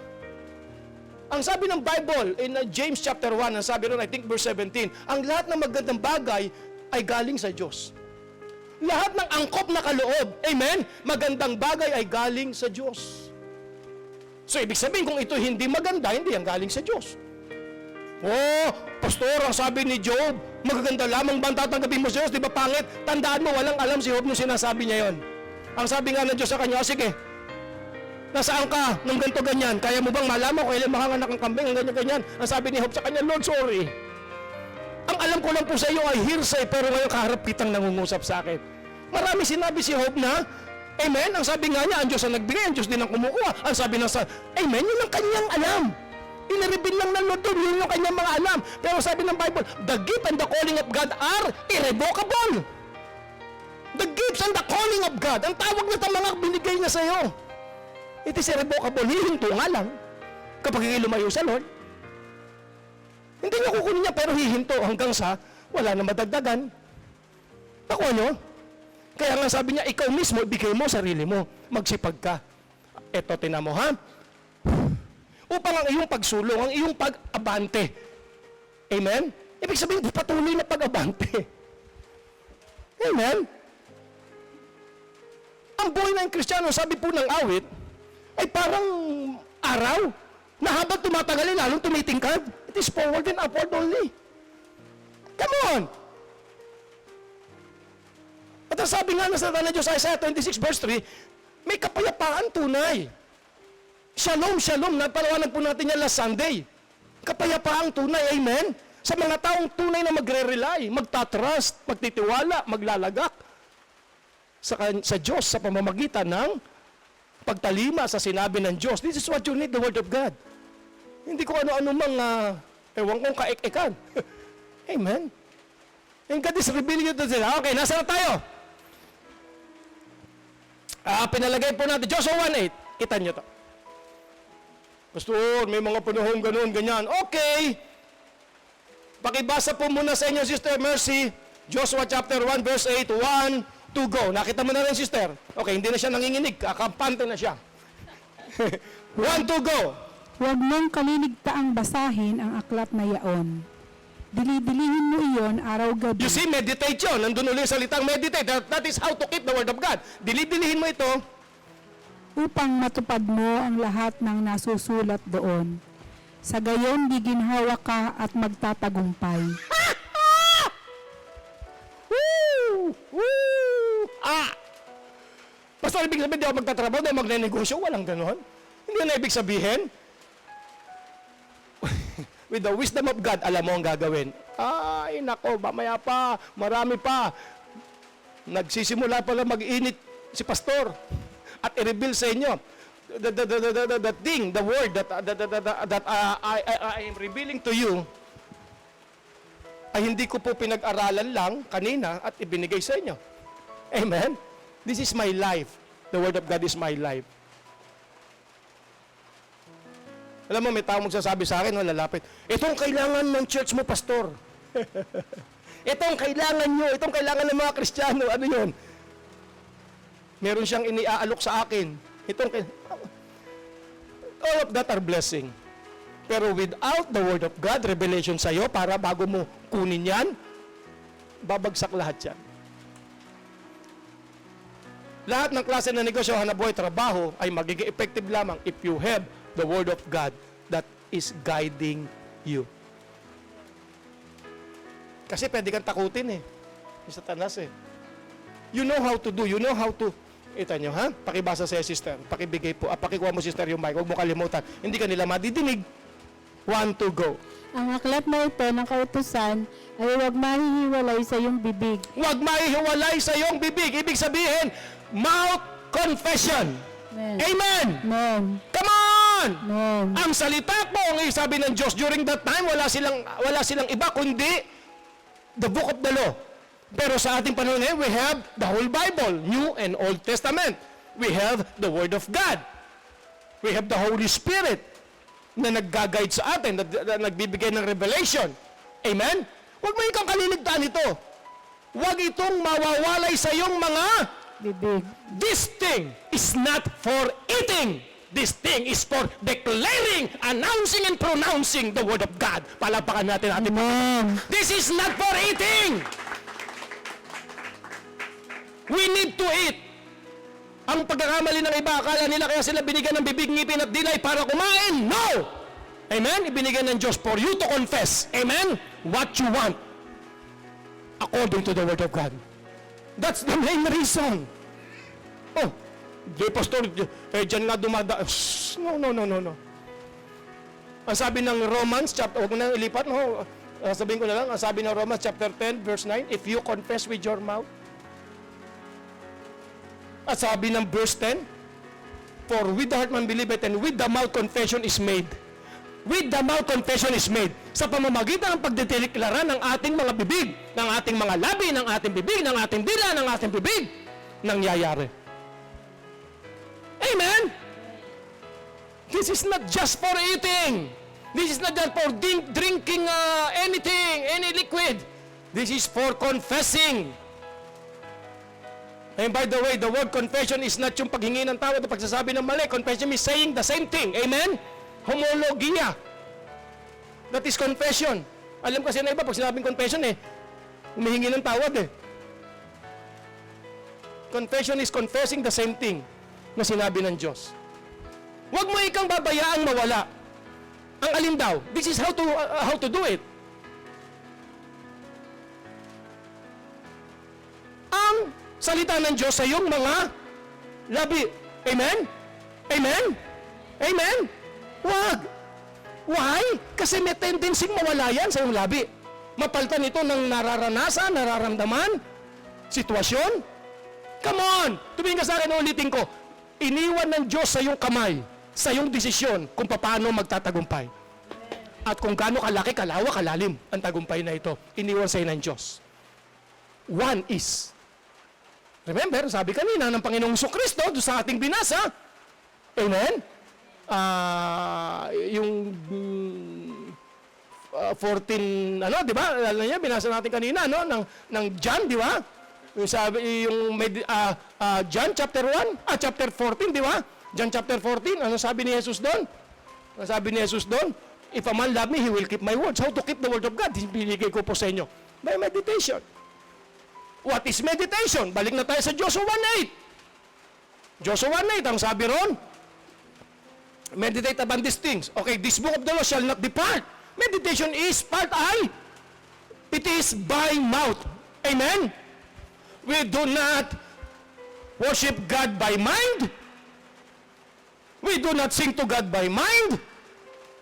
Ang sabi ng Bible, in James chapter 1, ang sabi ron, I think verse 17, ang lahat ng magandang bagay ay galing sa Diyos. Lahat ng angkop na kaloob, amen, magandang bagay ay galing sa Diyos. So, ibig sabihin, kung ito hindi maganda, hindi yan galing sa Diyos. Oh, pastor, ang sabi ni Job, magaganda lamang ba ang tatanggapin mo sa Diyos? Di ba pangit? Tandaan mo, walang alam si Job nung sinasabi niya yon. Ang sabi nga ng Diyos sa kanya, sige, nasaan ka nung ganito ganyan? Kaya mo bang malaman kung kailan makanganak ang kambing? Ang ganyan-ganyan. Ang sabi ni Job sa kanya, Lord, sorry. Ang alam ko lang po sa iyo ay hearsay, pero ngayon kaharap kitang nangungusap sa akin. Marami sinabi si Job na, amen, ang sabi nga niya, ang Diyos ang nagbigay, ang Diyos din ang kumukuha. Ang sabi ng amen, yun ang kanyang alam. Inireveal lang ng Lord doon, yun yung kanyang mga alam. Pero sabi ng Bible, the gift and the calling of God are irrevocable. The gifts and the calling of God, ang tawag na mga binigay niya sa iyo, it is irrevocable. Hihinto nga lang kapag lumayo sa Lord. Hindi niya kukunin niya, pero hihinto hanggang sa wala na madagdagan. Nakuha niyo? Kaya nga sabi niya, ikaw mismo, ibigay mo sarili mo. Magsipag ka. Eto, tinan mo, ha? Upang ang iyong pagsulong, ang iyong pag-abante. Amen? Ibig sabihin, patuloy na pag-abante. Amen? Ang buhay ng Kristiyano, sabi po ng awit, ay parang araw na habang tumatagal, lalong tumitingkad. It is forward and upward only. Come on! At ang sabi nga ng salita ng Diyos, Isaiah 26 verse 3, may kapayapaan tunay. Shalom, shalom. Napalawanag po natin yan last Sunday. Kapayapaang tunay, amen? Sa mga taong tunay na magre-rely, magtatrust, magtitiwala, maglalagak sa Diyos sa pamamagitan ng pagtalima sa sinabi ng Diyos. This is what you need, the Word of God. Hindi ko ano-ano mang, ewan kong kaek-ekan. Amen? And God is revealing it to sila. Okay, nasa na tayo? Pinalagay po natin, Joshua 1:8. Kita nyo to. Pastor, may mga panahon ganun, ganyan. Okay. Pakibasa po muna sa inyo, Sister Mercy. Joshua chapter 1, verse 8. 1, 2, go. Nakita mo na rin, Sister. Okay, hindi na siya nanginginig. Kakampante na siya. 1, 2, go. Huwag mong kaliligtaang basahin ang aklat na yaon. Dili-dilihin mo iyon araw-gabi. You see, meditate yun. Nandun ulit yung salitang meditate. That is how to keep the Word of God. Dili-dilihin mo ito upang matupad mo ang lahat ng nasusulat doon. Sa gayon, giginhawa ka at magtatagumpay. Woo! Woo! Pastor, ibig sabihin, di ako magtatrabaho, di ako magne-negosyo, walang ganon. Hindi na ibig sabihin. With the wisdom of God, alam mo ang gagawin. Ay, nako, mamaya pa, marami pa. Nagsisimula pala mag-init si pastor at i-reveal sa inyo the thing, the word that I am revealing to you ay hindi ko po pinag-aralan lang kanina at ibinigay sa inyo. Amen? This is my life. The Word of God is my life. Alam mo, may tao magsasabi sa akin, lalapit, itong kailangan ng church mo, pastor. Itong kailangan nyo, itong kailangan ng mga Kristiyano, ano yun? Meron siyang iniaalok sa akin. All of that are blessing. Pero without the Word of God, revelation sa'yo, para bago mo kunin yan, babagsak lahat yan. Lahat ng klase ng negosyo, hanapbuhay, trabaho, ay magiging effective lamang if you have the Word of God that is guiding you. Kasi pwede kang takutin yung Satanas You know how to do, you know how to. Ito nyo, ha? Pakibasa sa sister. Pakibigay po. Pakikuha mo, sister, yung mic. Huwag mo kalimutan. Hindi ka nila madidinig. 1, 2, go. Ang aklat na ito ng kautusan ay huwag mahihiwalay sa iyong bibig. Huwag mahihiwalay sa iyong bibig. Ibig sabihin, mouth confession. Amen. Amen! Amen. Come on! Amen. Ang salita po, ang sabi ng Diyos, during that time, wala silang iba, kundi the book of the law. Pero sa ating panahon ngayon, we have the whole Bible, New and Old Testament. We have the Word of God. We have the Holy Spirit na nag-guide sa atin, na nagbibigay ng revelation. Amen? Huwag mo ikang kaliligtaan ito. Huwag itong mawawalay sa iyong mga Bibig. This thing is not for eating. This thing is for declaring, announcing, and pronouncing the Word of God. Palapakan natin ating Amen. This is not for eating. We need to eat. Ang pagkakamali ng iba, akala nila kaya sila binigyan ng bibig, ngipin at dilay para kumain. No! Amen? Ibinigyan ng Diyos for you to confess. Amen? What you want. According to the Word of God. That's the main reason. Oh, di pastor, dyan nga dumada. No. Ang sabi ng Romans, huwag na ilipat, no? Sabihin ko na lang, ang sabi ng Romans chapter 10, verse 9, if you confess with your mouth, at sabi ng verse 10, for with the heart man believeth and with the mouth confession is made. With the mouth confession is made. Sa pamamagitan ng pagdedeklara ng ating mga bibig, ng ating mga labi, ng ating bibig, ng ating dila, ng ating bibig, nangyayari. Amen? This is not just for eating. This is not just for drinking anything, any liquid. This is for confessing. And by the way, the word confession is not yung paghingi ng tawad o pagsasabi ng mali. Confession is saying the same thing. Amen? Homologia. That is confession. Alam kasi na iba, pag sinabing confession humihingi ng tawad Confession is confessing the same thing na sinabi ng Diyos. Huwag mo ikang babayaang mawala. Ang alin daw? This is how to do it. Ang salita ng Diyos sa iyong mga labi. Amen? Amen? Amen? Wag. Why? Kasi may tendency mawala yan sa iyong labi. Mapalitan ito ng nararanasan, nararamdaman, sitwasyon. Come on! Tumingin ka sa akin, ulitin ko. Iniwan ng Diyos sa iyong kamay, sa iyong desisyon kung paano magtatagumpay. At kung gaano kalaki, kalawak, kalalim ang tagumpay na ito. Iniwan sa iyo ng Diyos. One is. Remember, sabi kanina ng Panginoong Kristo doon sa ating binasa. Amen? Yung 14, di ba? Alam niya, binasa natin kanina, ng John, di ba? Yung sabi, John chapter 1, chapter 14, di ba? John chapter 14, ano sabi ni Jesus doon? Ano sabi ni Jesus doon? If a man love me, he will keep my words. How to keep the word of God? Binigay ko po sa inyo. By meditation. What is meditation? Balik na tayo sa Joshua 1:8. Joshua 1:8, ang sabi ron, meditate upon these things. Okay, this book of the law shall not depart. Meditation is part I. It is by mouth. Amen? We do not worship God by mind. We do not sing to God by mind.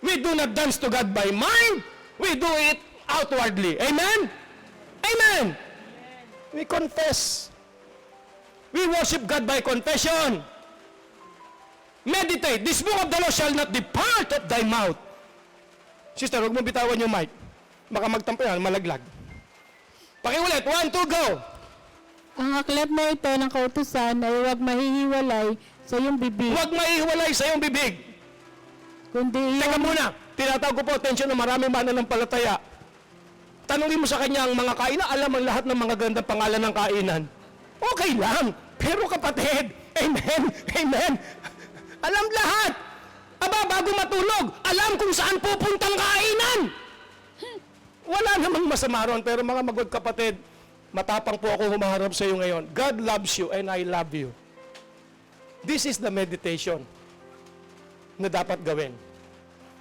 We do not dance to God by mind. We do it outwardly. Amen? Amen? We confess. We worship God by confession. Meditate. This book of the law shall not depart of thy mouth. Sister, huwag mo bitawan yung mic. Baka magtampo yan, malaglag. Pakiulit. 1, 2, go. Ang aklat na ito ng kautusan ay huwag mahihiwalay sa iyong bibig. Huwag maihiwalay sa iyong bibig. Kundi Teka muna. Tinatawag ko po atensyon ng marami mananampalataya. Tanungin mo sa kanya ang mga kainan, alam ang lahat ng mga gandang pangalan ng kainan. Okay lang. Pero kapatid, amen, amen. Alam lahat. Aba, bago matulog, alam kung saan pupuntang kainan. Wala namang masama ron, pero mga magkapatid, matapang po ako humaharap sa iyo ngayon. God loves you and I love you. This is the meditation na dapat gawin.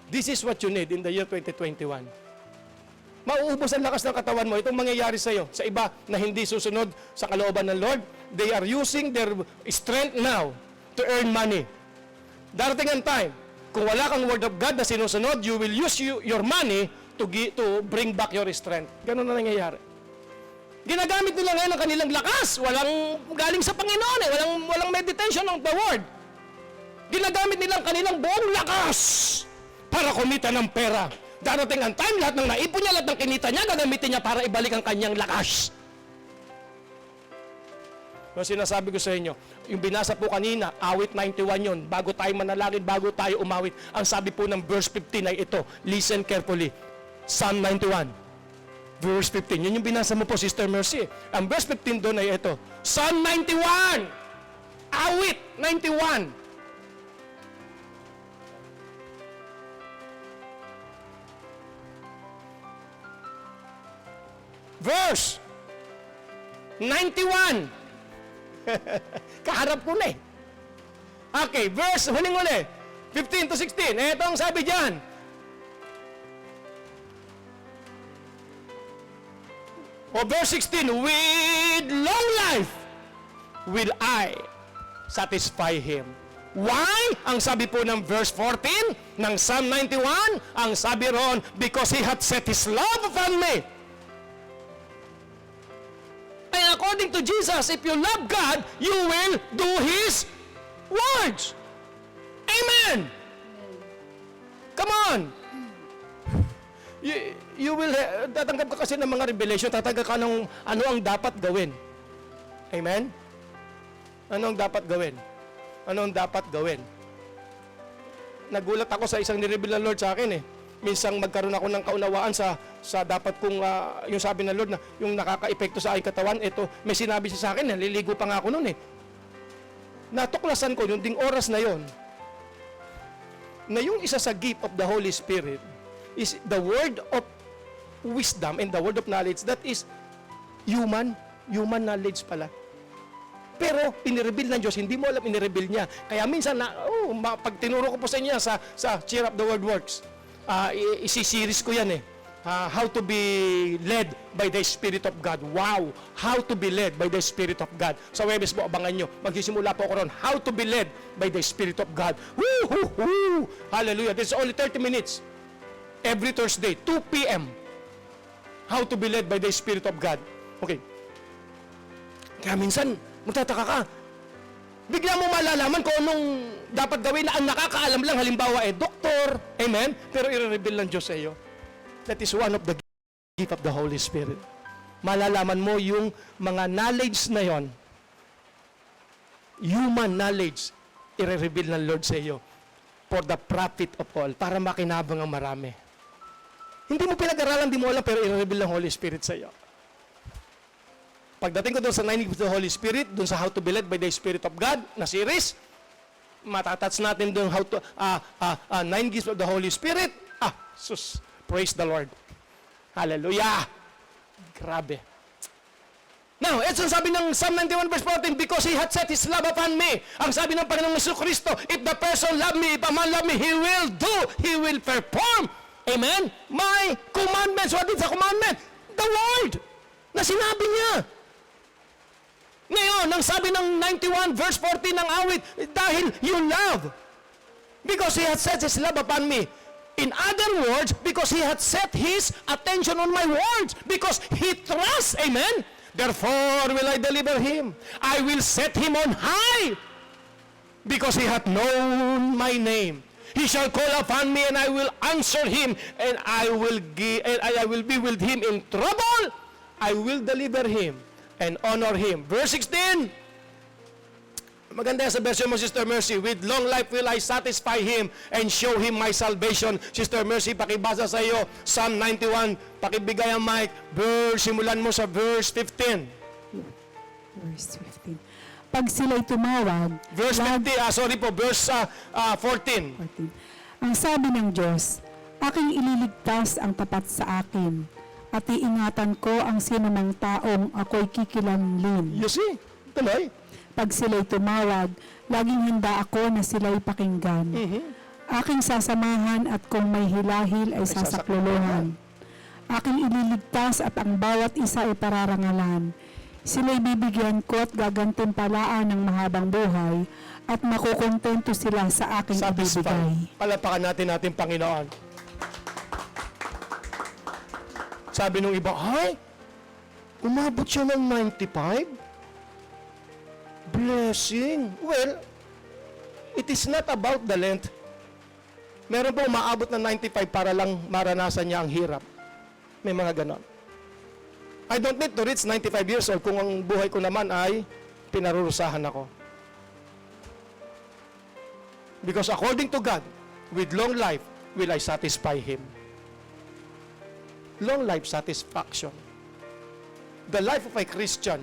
This is what you need in the year 2021. Mauubos ang lakas ng katawan mo. Itong mangyayari sa iyo. Sa iba na hindi susunod sa kalooban ng Lord, they are using their strength now to earn money. Darating ang time, kung wala kang word of God na sinusunod, you will use your money to bring back your strength. Ganun na nangyayari. Ginagamit nila ngayon ang kanilang lakas. Walang galing sa Panginoon Walang meditation of the word. Ginagamit nila ang kanilang buong lakas para kumita ng pera. Darating ang time, lahat ng naipon niya, lahat ng kinita niya, gagamitin niya para ibalik ang kanyang lakas. Yung sinasabi ko sa inyo, yung binasa po kanina, awit 91 yun, bago tayo manalangin, bago tayo umawit. Ang sabi po ng verse 15 ay ito, listen carefully, Psalm 91, verse 15. Yun yung binasa mo po, Sister Mercy. Ang verse 15 doon ay ito, Psalm 91, awit 91. Verse 91. Kaharap ko na eh. Okay, verse, huling-huli. 15 to 16. Ito ang sabi dyan. O verse 16, with long life will I satisfy him. Why? Ang sabi po ng verse 14 ng Psalm 91, ang sabi ron, because he hath set his love upon me. And according to Jesus, if you love God, you will do His words. Amen. Come on. You will, tatanggap ka kasi ng mga revelation, tatanggap ka ng ano ang dapat gawin. Amen? Ano ang dapat gawin? Ano ang dapat gawin? Nagulat ako sa isang nireveal ng Lord sa akin eh. Minsang magkaroon ako ng kaunawaan sa dapat kong, yung sabi ng Lord na yung nakaka-epekto sa aking katawan, ito, may sinabi siya sa akin, naliligo pa nga ako noon eh. Natuklasan ko yung ding oras na yon, na yung isa sa gift of the Holy Spirit is the word of wisdom and the word of knowledge that is human knowledge pala. Pero inireveal ng Diyos, hindi mo alam inireveal niya. Kaya minsan, pag tinuro ko po sa inyo sa Cheer Up the Word Works, isi-series ko yan eh. How to be led by the Spirit of God. Wow! How to be led by the Spirit of God. Sa Webes mo, abangan nyo. Magsisimula po ako ron. How to be led by the Spirit of God. Woo-hoo-hoo! Hallelujah. This is only 30 minutes. Every Thursday, 2 p.m. How to be led by the Spirit of God. Okay. Kaya minsan, magtataka ka. Bigla mo malalaman kung anong dapat gawin na ang nakakaalam lang, halimbawa doktor, amen? Pero i-reveal ng Diyos sa iyo. That is one of the gift of the Holy Spirit. Malalaman mo yung mga knowledge na yon, human knowledge, i-reveal ng Lord sa iyo for the profit of all, para makinabang ang marami. Hindi mo pinag-aralan, di mo alam, pero i-reveal ng Holy Spirit sa iyo. Pagdating ko doon sa 9 Gifts of the Holy Spirit, doon sa How to be Led by the Spirit of God na series, matatats natin doon how to 9 Gifts of the Holy Spirit. Sus, praise the Lord. Hallelujah. Grabe. Now, ito ang sabi ng Psalm 91 verse 14, because He hath set His love upon me. Ang sabi ng Panginoong Jesucristo, if the person love me, if a man love me, he will do, he will perform. Amen? My commandments. What is the commandment? The word na sinabi niya. Ngayon, ang sabi ng 91 verse 14 ng awit, dahil you love, because He hath set His love upon me. In other words, because He hath set His attention on my words, because He trusts, amen? Therefore will I deliver him. I will set him on high, because he hath known my name. He shall call upon me, and I will answer him, and I will be with him in trouble. I will deliver him and honor him. Verse 16. Maganda sa version mo, Sister Mercy. With long life will I satisfy him and show him my salvation. Sister Mercy, pakibasa sa iyo, Psalm 91. Pakibigay ang mic. Simulan mo sa verse 15. Verse 15. Pag sila'y tumawag, Verse 15, verse 14. 14. Ang sabi ng Diyos, aking ililigtas ang tapat sa akin, at iingatan ko ang sinumang taong ako'y kikilanlin. You see? Tuloy. Pag sila'y tumawag, laging handa ako na sila'y pakinggan. Aking sasamahan at kung may hilahil ay sasaklolohan. Aking ililigtas at ang bawat isa ay pararangalan. Sila'y bibigyan ko at gagantimpalaan ng mahabang buhay at makukontento sila sa aking ibibigay. Palapakan natin Panginoon. Sabi nung iba, ay, umabot siya ng 95? Blessing. Well, it is not about the length. Meron po umaabot ng 95 para lang maranasan niya ang hirap. May mga ganon. I don't need to reach 95 years old kung ang buhay ko naman ay pinarurusahan ako. Because according to God, with long life will I satisfy Him. Long life satisfaction. The life of a Christian,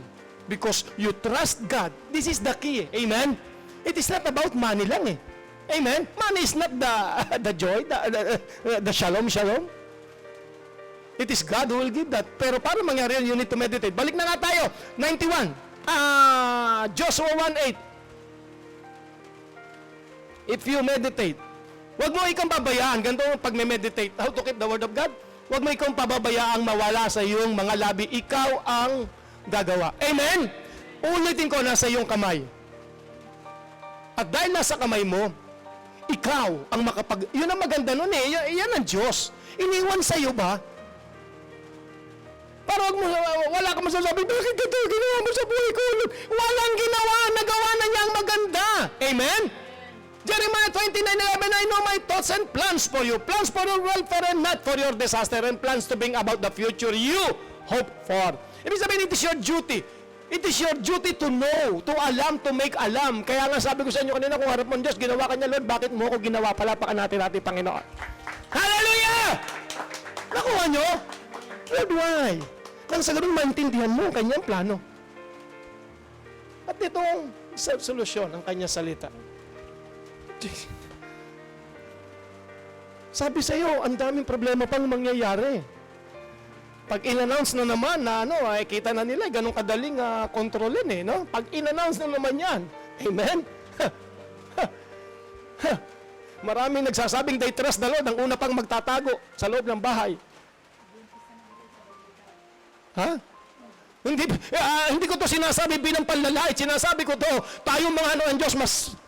because you trust God, this is the key. Amen? It is not about money lang eh. Amen? Money is not the joy, the shalom. It is God who will give that. Pero paano mangyari yan? You need to meditate. Balik na nga tayo. 91. Joshua 1:8. If you meditate, wag mo ikang pabayaan. Ganito pag meditate, how to keep the word of God? Wag mo ikang pababayaang mawala sa iyong mga labi. Ikaw ang gagawa. Amen? Ulitin ko, nasa iyong kamay. At dahil nasa kamay mo, ikaw ang yun ang maganda nun eh. Yan ang Diyos. Iniwan sa iyo ba? Para wala ka masasabi, bakit ito ginawa mo sa buhay ko? Walang ginawa, nagawa na niya ang maganda. Amen? Jeremiah 29:11, I know my thoughts and plans for you. Plans for your welfare and not for your disaster. And plans to bring about the future you hope for. Ibig sabihin, it is your duty. It is your duty to know, to alam, to make alam. Kaya nga sabi ko sa inyo kanina, kung harap mo Diyos, ginawa ka niya, Lord, bakit mo ako ginawa? Palapakan natin natin, Panginoon. Hallelujah! Nakuha nyo? Lord, why? Nang sa ganun, maintindihan mo ang kanyang plano. At ito ang solusyon, ang kanyang salita. Sabi sa iyo, ang daming problema pang mangyayari. Pag in-announce na naman na ay kita na nila, ganun kadaling kontrolin eh, no? Pag in-announce na naman yan, amen? Maraming nagsasabing they trust the Lord, ang una pang magtatago sa loob ng bahay. Ha? Hindi ko to sinasabi bilang panlalait, sinasabi ko to, tayong mga ng Diyos mas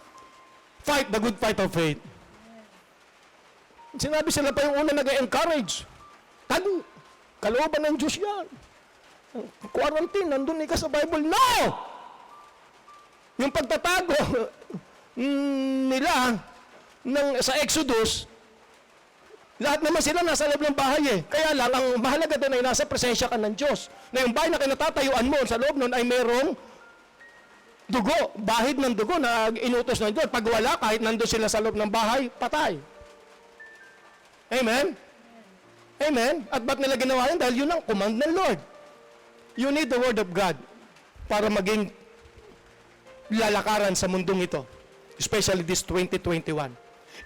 fight the good fight of faith. Sinabi sila pa yung una nag-encourage. Tago. Kalooban ng Diyos yan. Quarantine, nandun ka sa Bible. No! Yung pagtatago nila sa Exodus, lahat naman sila nasa loob ng bahay eh. Kaya lang, ang mahalaga doon ay nasa presensya ka ng Diyos. Na yung bahay na kinatatayuan mo, sa loob nun ay merong dugo, bahid ng dugo na inutos ng Diyos. Pag wala, kahit nandun sila sa loob ng bahay, patay. Amen? Amen? At ba't nila ginawa yun? Dahil yun ang command ng Lord. You need the Word of God para maging lalakaran sa mundong ito. Especially this 2021.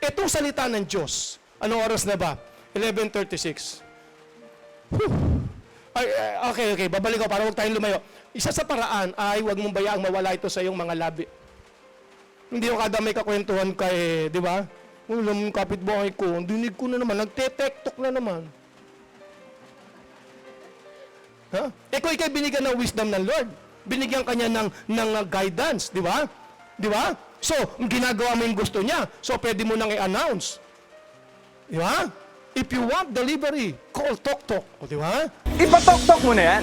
Itong salita ng Diyos, anong oras na ba? 11:36. Okay, babalik ko para huwag tayong lumayo. Isa sa paraan ay huwag mong bayaang mawala ito sa iyong mga labi. Hindi yung kada may kakwentuhan ka di ba? Ulam kapitbahay ko, dinig ko na naman, nagte-tektok na naman. Ha? Kung ikay binigyan ng wisdom ng Lord, binigyan kanya ng guidance, di ba? Di ba? So, ginagawa mo yung gusto niya, so pwede mo nang i-announce. Di ba? If you want delivery, call Tok. O, di ba? Ipatok-tok mo na yan.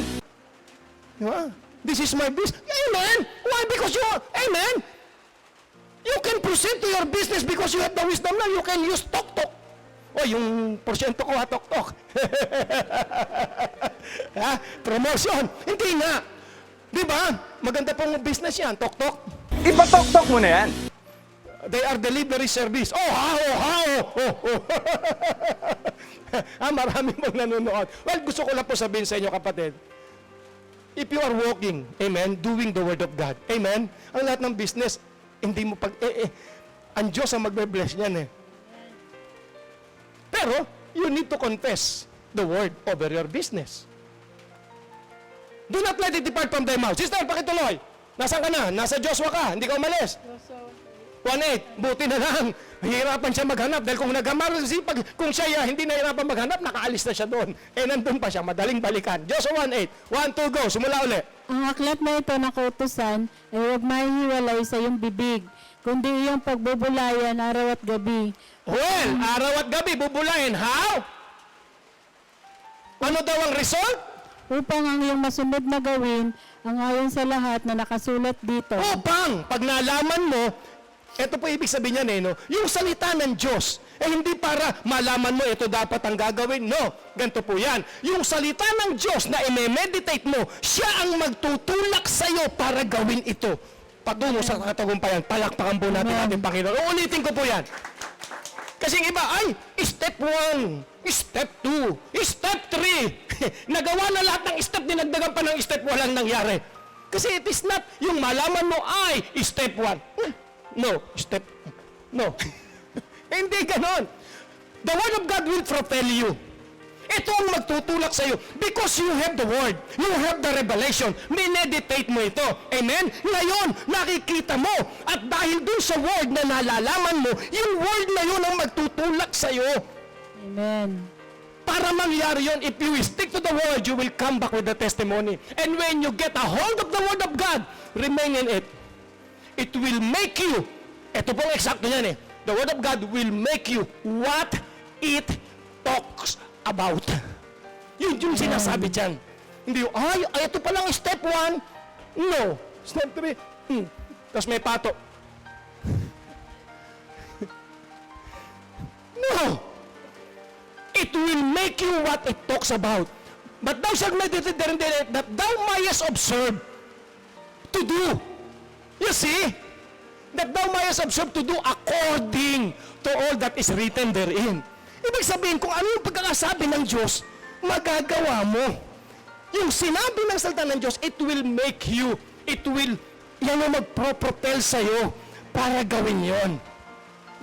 Di ba? This is my business. Amen! Why? Because you, amen! You can proceed to your business because you have the wisdom now. You can use Tok. O, yung porsyento ko Tok. Ha? Promotion. Hindi nga. Di ba? Maganda pong business yan. Tok. Ipatok-tok mo na yan. They are delivery service. Marami mong nanonood. Well, gusto ko lang po sabihin sa inyo, kapatid. If you are walking, amen, doing the Word of God, amen, ang lahat ng business, hindi mo ang Diyos ang magbe-bless niyan eh. Pero, you need to confess the Word over your business. Do not let it depart from thy mouth. Sister, pakituloy. Nasaan ka na? Nasa Joshua ka. Hindi ka umalis. 1:8. Buti na lang. Hihirapan siya maghanap. Dahil kung kung siya hindi nahirapan maghanap, nakaalis na siya doon. Nandun pa siya. Madaling balikan. Joshua 1:8. 1, 2, go. Simula uli. Ang aklat na ito na kautusan ay huwag mahihiwalay sa iyong bibig, kundi iyong pagbubulayan araw at gabi. Well, araw at gabi, bubulayin. How? Ano daw ang result? Upang ang iyong masunod na gawin ang ayon sa lahat na nakasulat dito. Upang, pag nalaman mo, ito po ibig sabihin niyan no? Yung salita ng Diyos, hindi para malaman mo ito dapat ang gagawin. No, ganito po yan. Yung salita ng Diyos na i-meditate mo, siya ang magtutulak sa iyo para gawin ito. Patungo sa katagumpayan, palakpakan po natin ating Panginoon. Uulitin ko po yan. Kasi yung iba, step 1, step 2, step 3. Nagawa na lahat ng step, dinagdagan pa ng step, walang nangyari. Kasi it is not, yung malaman mo step 1. No, Hindi ganon. The Word of God will propel you. Ito ang magtutulak sa iyo because you have the word, you have the revelation. Mineditate mo ito. Amen? Ngayon, nakikita mo. At dahil dun sa word na nalalaman mo, yung word na yun ang magtutulak sa iyo. Amen. Para mangyari yun, if you will stick to the word, you will come back with the testimony. And when you get a hold of the word of God, remain in it. It will make you, ito pong eksakto yan eh, the word of God will make you what it talks about. Yun yung sinasabi dyan. Hindi yung, ay, ito palang step 1. No. Step 3. Tapos may pato. No. It will make you what it talks about. But thou shalt meditate therein day, that thou mayest observe to do. You see? That thou mayest observe to do according to all that is written therein. Ibig sabihin, kung ano yung pagkakasabi ng Diyos, magagawa mo. Yung sinabi ng salita ng Diyos, it will make you, yan ang magpropropel sa'yo para gawin yon.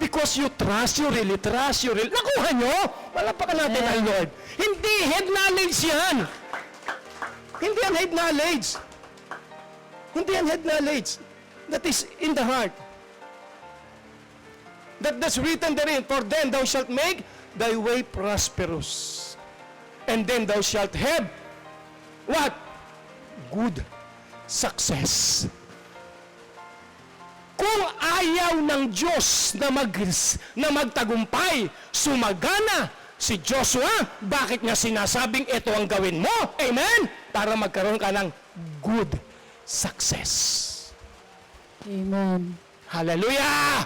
Because you trust, you really. Nakuha nyo? Palapakan natin ang Lord. Hindi head knowledge yan. Hindi yan head knowledge. Hindi yan head knowledge. That is in the heart. That's written therein, for then thou shalt make thy way prosperous. And then thou shalt have what? Good success. Kung ayaw ng Diyos na magtagumpay, sumagana si Joshua, bakit niya sinasabing ito ang gawin mo? Amen? Para magkaroon ka ng good success. Amen. Hallelujah!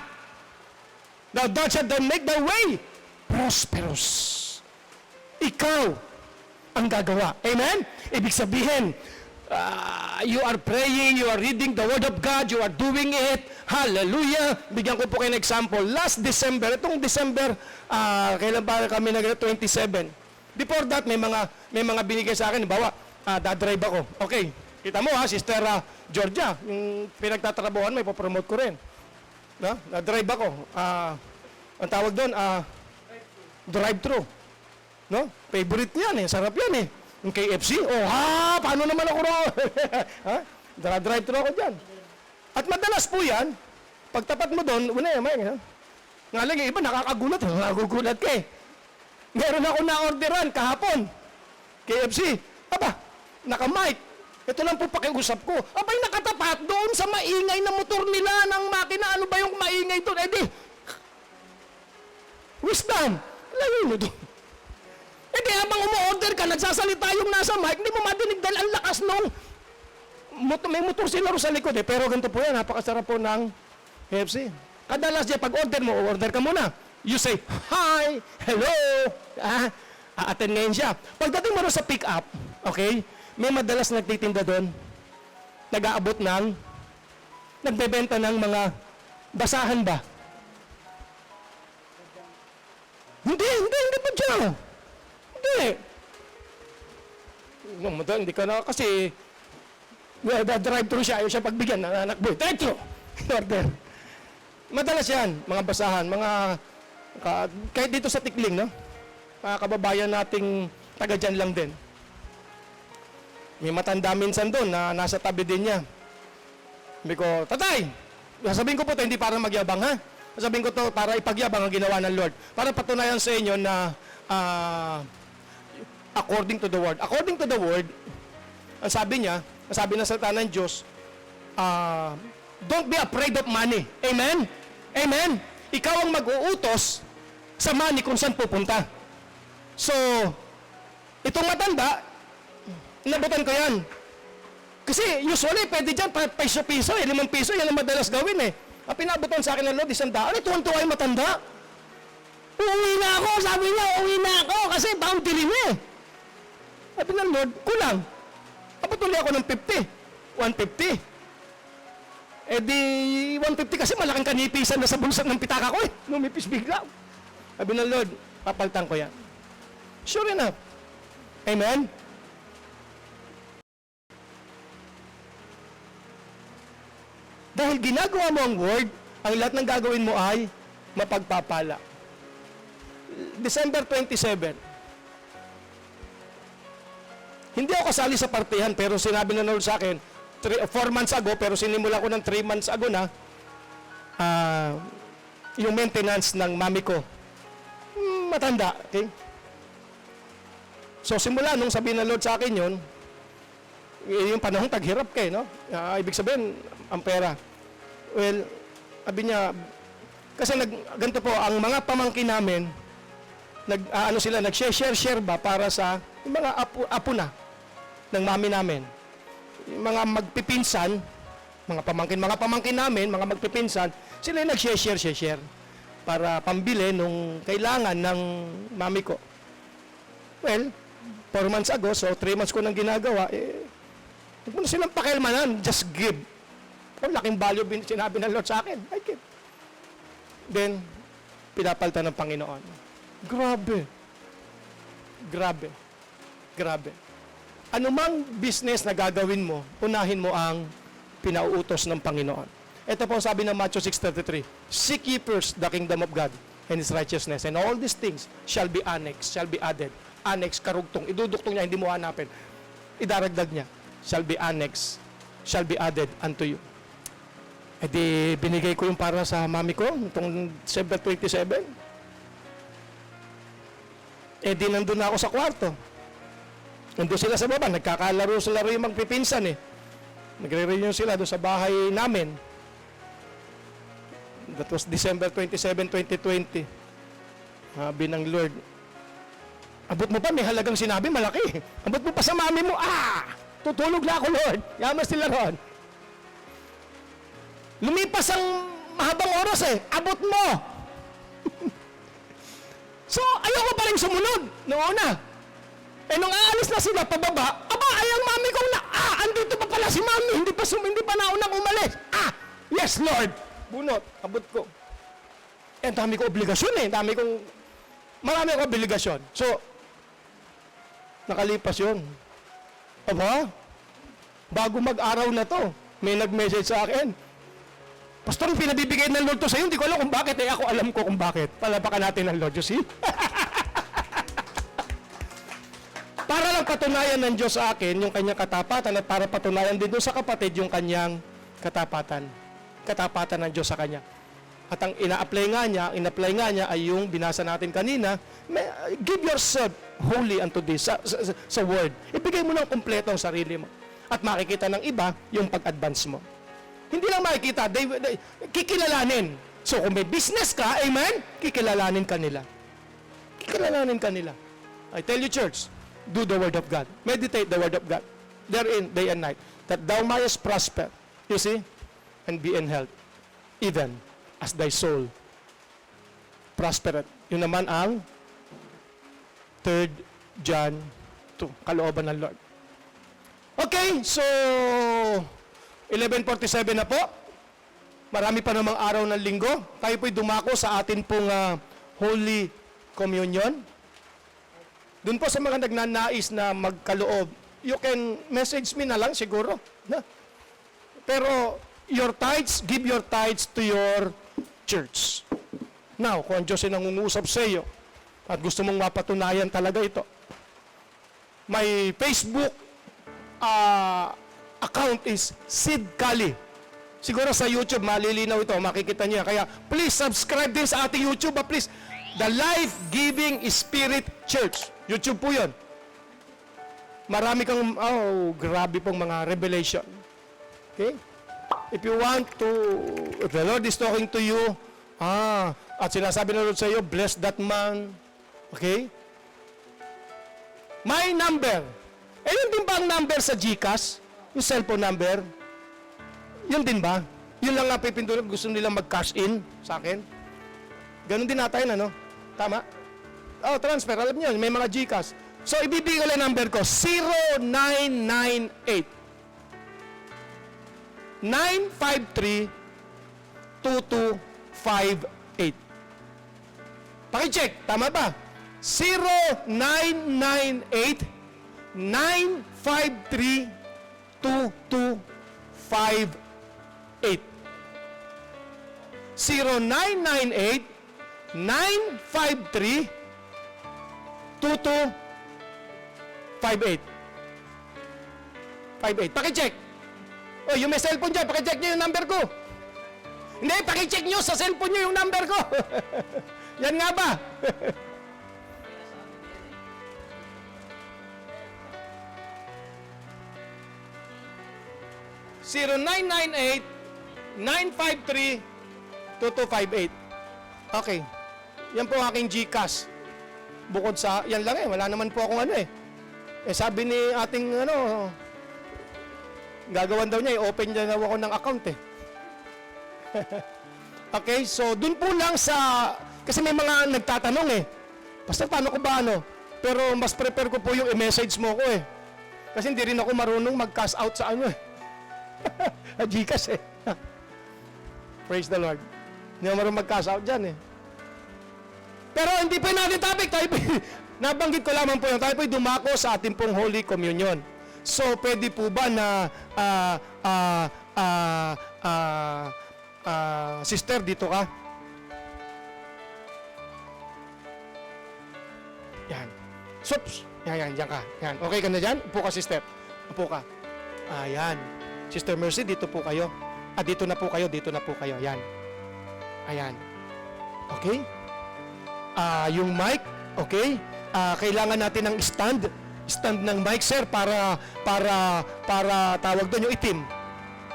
Now thou shalt then make thy way prosperous. Ikaw ang gagawa. Amen? Ibig sabihin, you are praying, you are reading the Word of God, you are doing it. Hallelujah! Bigyan ko po kayo ng example. Last December, itong December, kailan ba kami nag-27? Before that, may mga binigay sa akin. Bawa, dadrive ako. Okay, kita mo ha, Sister Georgia, yung pinagtatrabuhan mo, ipopromote ko rin. No? Na-drive ako. Ang tawag doon, drive-thru. No? Favorite niyan eh, sarap yan eh. Yung KFC, paano naman ako ro? Drive-thru ako dyan. At madalas po yan, pagtapat mo doon, nga lang, iba nakakagulat ka eh. Meron ako na-orderan kahapon, KFC. Aba, naka-mic. Ito lang po pakiusap ko. Abay, nakatapat doon sa maingay na motor nila ng makina. Ano ba yung maingay doon? Wisdom. Layo mo doon. Habang umu-order ka, nagsasalita yung nasa mic, hindi mo madinig dahil ang lakas nung may motor sila ro sa likod eh. Pero ganito po yan, napakasarap po ng KFC. Kadalas dyan, pag order mo, order ka muna. You say, hi, hello. A-attend ngayon siya. Pagdating mo rin sa pick up, okay, may madalas nagtitinda doon, nag-aabot ng, nagbebenta ng mga basahan ba? Hindi pa dyan. Hindi ka na kasi drive-thru siya, ayaw siya pagbigyan, nananakboy. Drive-thru! Order. Madalas yan, mga basahan, kahit dito sa Tikling, no? Mga kababayan nating taga dyan lang din. May matanda minsan doon na nasa tabi din niya. Sabi ko, tatay! Sasabihin ko po ito, hindi para magyabang, ha? Sasabihin ko to para ipagyabang ang ginawa ng Lord. Para patunayan sa inyo na according to the word. According to the word, ang sabi niya, ang sabi ng salita ng Diyos, don't be afraid of money. Amen? Amen? Ikaw ang mag-uutos sa money kung saan pupunta. So, itong matanda, inabutan ko yan. Kasi usually, pwede dyan, piso-piso, 5 piso, yan ang madalas gawin eh. Ang pinabutan sa akin ng Lord, 100. Tuwan-tuwa yung matanda. Uuwi na ako, sabi niya, uuwi na ako, kasi boundary mo eh. Sabi ng Lord, kulang. Patuloy ako ng 150. Di 150 kasi malaking kanipisan na sa bulsa ng pitaka ko eh. Lumipis bigla. Sabi ng Lord, papaltan ko yan. Sure enough. Amen? Dahil ginagawa mo ang word, ang lahat ng gagawin mo ay mapagpapala. December 27, Hindi ako kasali sa partihan, pero sinabi na Lord sa akin, 4 months ago, pero sinimula ko ng 3 months ago na, yung maintenance ng mami ko. Matanda, okay? So simula nung sabihin ng Lord sa akin yun, yung panahon taghirap ka no? Ibig sabihin, ang pera. Well, sabi niya, kasi ganito po, ang mga pamangkin namin, nag-share ba para sa yung mga apo na ng mami namin. Yung mga magpipinsan, mga pamangkin namin, mga magpipinsan, sila yung nag-share para pambili nung kailangan ng mami ko. Well, 4 months ago, so 3 months ko nang ginagawa, huwag mo na silang pakialmanan, just give. Laking value sinabi ng Lord sa akin, I give. Then, pinapalitan ng Panginoon. Grabe. Anumang business na gagawin mo, unahin mo ang pinauutos ng Panginoon. Ito po sabi ng Matthew 6:33, seek ye first the kingdom of God and His righteousness, and all these things shall be annexed, shall be added. Annex, karugtong, iduduktong niya, hindi mo hanapin. Idaragdag niya, shall be annexed, shall be added unto you. E di, binigay ko yung para sa mami ko, itong December 27. E di, nandun na ako sa kwarto. Nandun sila sa baba, nagkakalaro sila rin yung magpipinsan eh. Nagre-reunion sila doon sa bahay namin. That was December 27, 2020. Sabi ng Lord, abot mo pa, may halagang sinabi, malaki. Abot mo pa sa mami mo, tutulog na ako, Lord. Yaman sila ron. Lumipas ang mahabang oras abot mo. So, ayoko pa rin sumunod noong una. Nung aalis na sila pababa, ang mami ko na, andito pa pala si mami, hindi pa naunang umalis. Yes, Lord. Bunot, abot ko. Dami ko obligasyon marami akong obligasyon. So, nakalipas yun. Bago mag-araw na to, may nag-message sa akin, Pastor, pinabibigay ng Lord to sa'yo, hindi ko alam kung bakit, ako alam ko kung bakit. Palapakan natin ang Lord, you see? Para lang patunayan ng Diyos sa akin yung kanyang katapatan at para patunayan din doon sa kapatid yung kanyang katapatan. Katapatan ng Diyos sa kanya. At ang ina-apply nga niya ay yung binasa natin kanina, give yourself wholly unto this, sa word. Ibigay mo ng kumpleto ang sarili mo. At makikita ng iba yung pag-advance mo. Hindi lang makikita, kikilalanin. So kung may business ka, amen, kikilalanin ka nila. I tell you, church, do the word of God. Meditate the word of God. Therein, day and night. That thou mayest prosper, you see, and be in health, even as thy soul prospereth. Yun naman ang 3 John 2, kalooban ng Lord. Okay, so 11:47 na po. Marami pa namang araw ng linggo. Tayo po'y dumako sa atin pong Holy Communion. Doon po sa mga nagnanais na magkaloob, you can message me na lang siguro. Pero your tithes, give your tithes to your church. Now, kung ang Diyos ay nangungusap sa iyo at gusto mong mapatunayan talaga ito, my Facebook account is Sid Kali. Siguro sa YouTube, malilinaw ito, makikita niyo. Kaya please subscribe din sa ating YouTube, please. The Life Giving Spirit Church. YouTube po yun. Marami kang, grabe pong mga revelation. Okay? If you want to, if the Lord is talking to you, at sinasabi na Lord sa iyo, bless that man. Okay? My number. Yun din ba ang number sa GCash? Yung cellphone number? Yun din ba? Yun lang nga pipindutin, gusto nilang mag-cash in sa akin. Ganun din natin, ano? Tama? Transfer, alam niyo, may mga GCash. So, ibibigay ko lang number ko, 0998 953 2258. Pakicheck, tama ba? 0998 953 2258. 0998 953 2258. 58. Pakicheck. Oh, yung may cellphone dyan, pakicheck nyo yung number ko. Hindi, pakicheck nyo sa cellphone nyo yung number ko. Yan nga ba? (0998-953-2258). Okay. Yan po ang aking GCash. Bukod sa, yan lang wala naman po akong sabi ni ating gagawan daw niya, i-open niya daw ako ng account Okay, so dun po lang kasi may mga nagtatanong Pastor, paano ko ba Pero mas prepare ko po yung i-message mo ko Kasi hindi rin ako marunong mag-cash out sa GCash Praise the Lord. Hindi ako marunong mag-cash out dyan Pero hindi po natin topic. Nabanggit ko lamang po tayo po dumako sa ating pong Holy Communion. So, pwede po ba na sister, dito ka? Yan. Sups. Yan ka. Yan. Okay ka na dyan? Upo ka, sister. Upo ka. Ayan. Sister Mercy, dito po kayo. Dito na po kayo. Yan. Ayan. Okay? Yung mic, okay? Kailangan natin ng stand ng mic, sir, para tawag doon yung itim.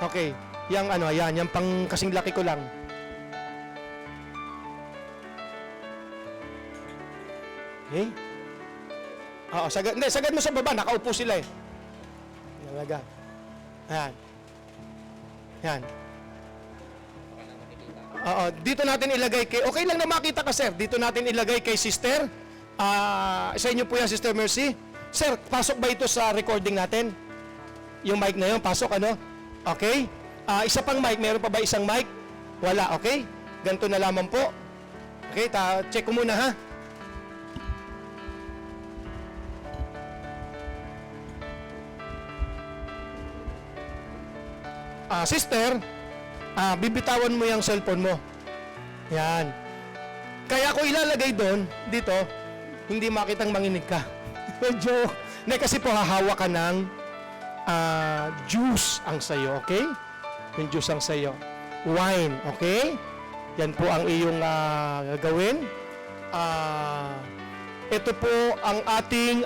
Okay. Yang ayan, yung pang kasing laki ko lang. Okay? Sagad mo sa baba, nakaupo sila Nalaga. Ayan. Yan. Dito natin ilagay okay lang na makita ka, sir. Dito natin ilagay kay sister. Sa inyo po yan, Sister Mercy. Sir, pasok ba ito sa recording natin? Yung mic na yun, pasok Okay? Isa pang mic, meron pa ba isang mic? Wala, okay? Ganito na lamang po. Okay, check ko muna ha. Sister, bibitawan mo yung cellphone mo. Yan. Kaya ko ilalagay doon, dito, hindi makitang manginig ka. Joke. Kasi po hahawa ka ng juice ang sayo, okay? Yung juice ang sayo. Wine, okay? Yan po ang iyong gagawin. Ito po ang ating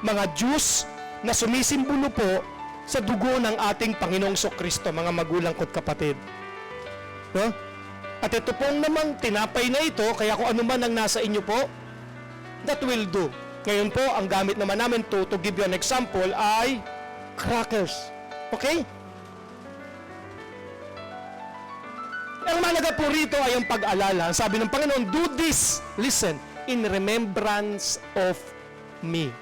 mga juice na sumisimbolo po sa dugo ng ating Panginoong Kristo, mga magulang ko't kapatid. No? At ito pong naman, tinapay na ito, kaya kung ano man ang nasa inyo po, that will do. Ngayon po, ang gamit naman namin to give you an example ay crackers. Okay? Ang mahalaga po rito ay ang pag-alala. Sabi ng Panginoon, do this, listen, in remembrance of me.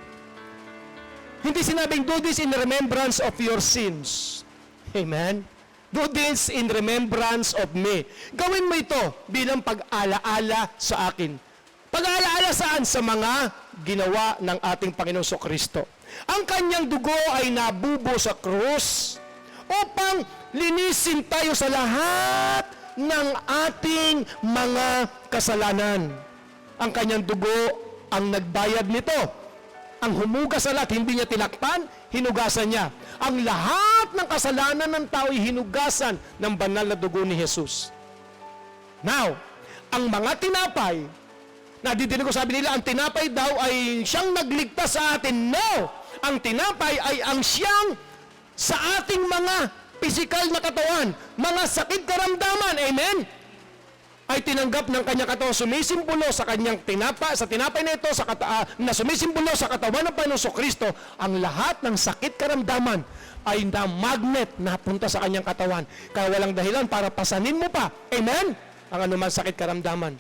Hindi sinabing, do this in remembrance of your sins. Amen? Do this in remembrance of me. Gawin mo ito bilang pag-alaala sa akin. Pag-alaala saan? Sa mga ginawa ng ating Panginoong Kristo. Ang kanyang dugo ay nabubo sa krus upang linisin tayo sa lahat ng ating mga kasalanan. Ang kanyang dugo ang nagbayad nito. Ang humugas sa lahat, hindi niya tinakpan, hinugasan niya. Ang lahat ng kasalanan ng tao ay hinugasan ng banal na dugo ni Jesus. Now, ang mga tinapay, nadidinig ko sabi nila, ang tinapay daw ay siyang nagligtas sa atin. No! Ang tinapay ay ang siyang sa ating mga pisikal na katawan, mga sakit karamdaman. Amen? Ay tinanggap ng kanyang katawan, sumisimbolo sa kanyang tinapay, sa tinapay na ito, na sumisimbolo sa katawan ng Panginoong Kristo, ang lahat ng sakit karamdaman ay na magnet na punta sa kanyang katawan. Kaya walang dahilan para pasanin mo pa. Amen? Ang anuman sakit karamdaman.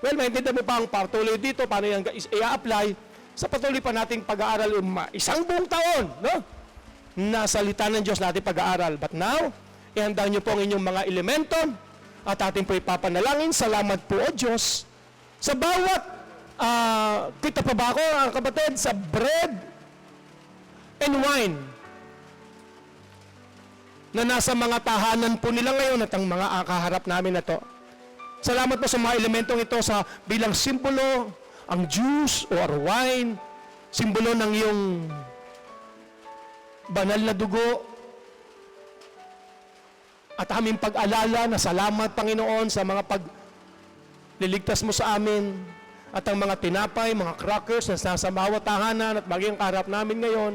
Well, maintindihan mo pa ang patuloy dito, paano yan i-apply sa patuloy pa nating pag-aaral isang buong taon, no? Na salita ng Diyos natin pag-aaral. But now, ihanda nyo po ang inyong mga elemento at ating po ipapanalangin. Salamat po, O Diyos, sa bawat, kita pa ba ako, ang kapatid, sa bread and wine na nasa mga tahanan po nila ngayon at ang mga kaharap namin na to. Salamat po sa mga elementong ito sa bilang simbolo, ang juice or wine, simbolo ng iyong banal na dugo, at aming pag-alala na salamat, Panginoon, sa mga pagliligtas mo sa amin, at ang mga tinapay, mga crackers na nasa bawat tahanan at maging kaharap namin ngayon.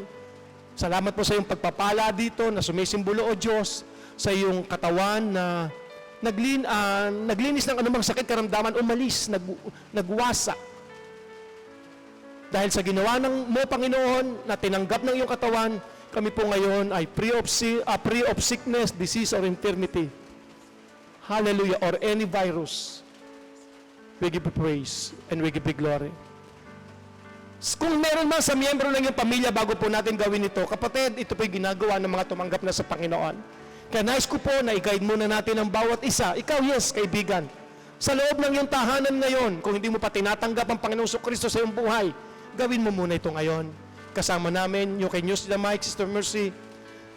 Salamat po sa iyong pagpapala dito na sumisimbolo, O Diyos, sa iyong katawan na naglinis ng anumang sakit, karamdaman, umalis, nagwasak. Dahil sa ginawa mo, Panginoon, na tinanggap ng iyong katawan, kami po ngayon ay free of sickness, disease, or infirmity. Hallelujah. Or any virus. We give you praise and we give you glory. Kung meron man sa miyembro ng iyong pamilya bago po natin gawin ito, kapatid, ito po yung ginagawa ng mga tumanggap na sa Panginoon. Kaya nais ko po na i-guide muna natin ang bawat isa. Ikaw, yes, kaibigan. Sa loob ng iyong tahanan ngayon, kung hindi mo pa tinatanggap ang Panginoong Kristo sa iyong buhay, gawin mo muna ito ngayon. Kasama namin, you can use the mic, Sister Mercy.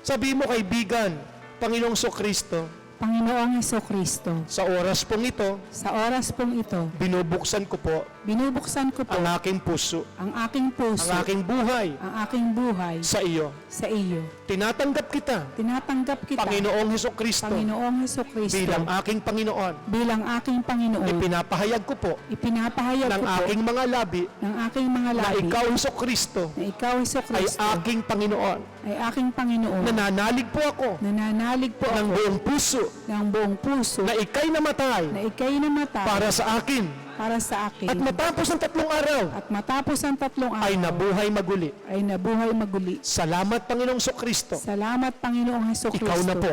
Sabi mo, kaibigan, Panginoong Kristo, Panginoong Hesukristo, sa oras pong ito, sa oras pong ito, binubuksan ko po binubuksan ko po ang aking puso, ang aking puso, ang aking buhay ang aking buhay sa iyo. sa iyo. Tinatanggap kita, Tinatanggap kita, Panginoong Kristo, Panginoong Hesukristo, bilang aking Panginoon. bilang aking Panginoon. Ipinapahayag ko po Ipinapahayag ng ko po aking mga labi ng aking mga na labi ikaw, Kristo, na ikaw, ay Hesukristo, aking Panginoon. ay aking Panginoon. Nananalig po ako Nananalig po ng ako buong puso ng buong puso na ikay namatay na ikay namatay para sa akin. para sa akin. At matapos ang 3 araw, At matapos ang 3 araw, ay nabuhay maguli. ay nabuhay maguli. Salamat, Panginoong Kristo. Salamat, Panginoong Hesukristo. Ikaw na po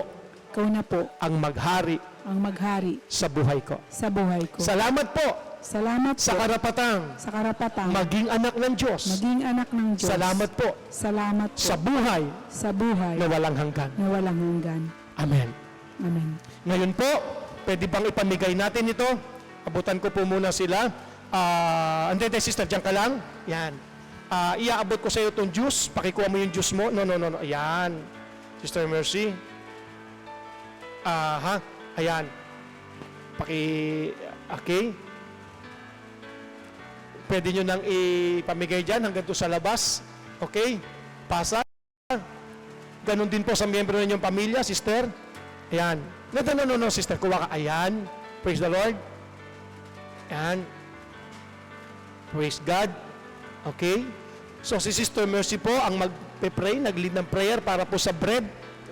Ikaw na po ang maghari ang maghari sa buhay ko. sa buhay ko. Salamat po Salamat sa po karapatang sa karapatang maging anak ng Diyos. maging anak ng Diyos. Salamat po Salamat po sa buhay sa buhay na walang hanggan. na walang hanggan. Amen. Amen. Ngayon po, pwede bang ipamigay natin ito? Abutan ko po muna sila. Andete, sister, dyan ka lang. Yan. Iaabot ko sa iyo itong juice. Pakikuha mo yung juice mo. No. Ayan. Sister Mercy. Ayan. Okay. Pwede nyo nang ipamigay dyan hanggang to sa labas. Okay? Pasa. Ganon din po sa miyembro ng inyong pamilya, sister. Ayan. No, sister. Kuha ka. Ayan. Praise the Lord. Ayan. Praise God. Okay? So, si Sister Mercy po ang magpe-pray, nag-lead ng prayer para po sa bread.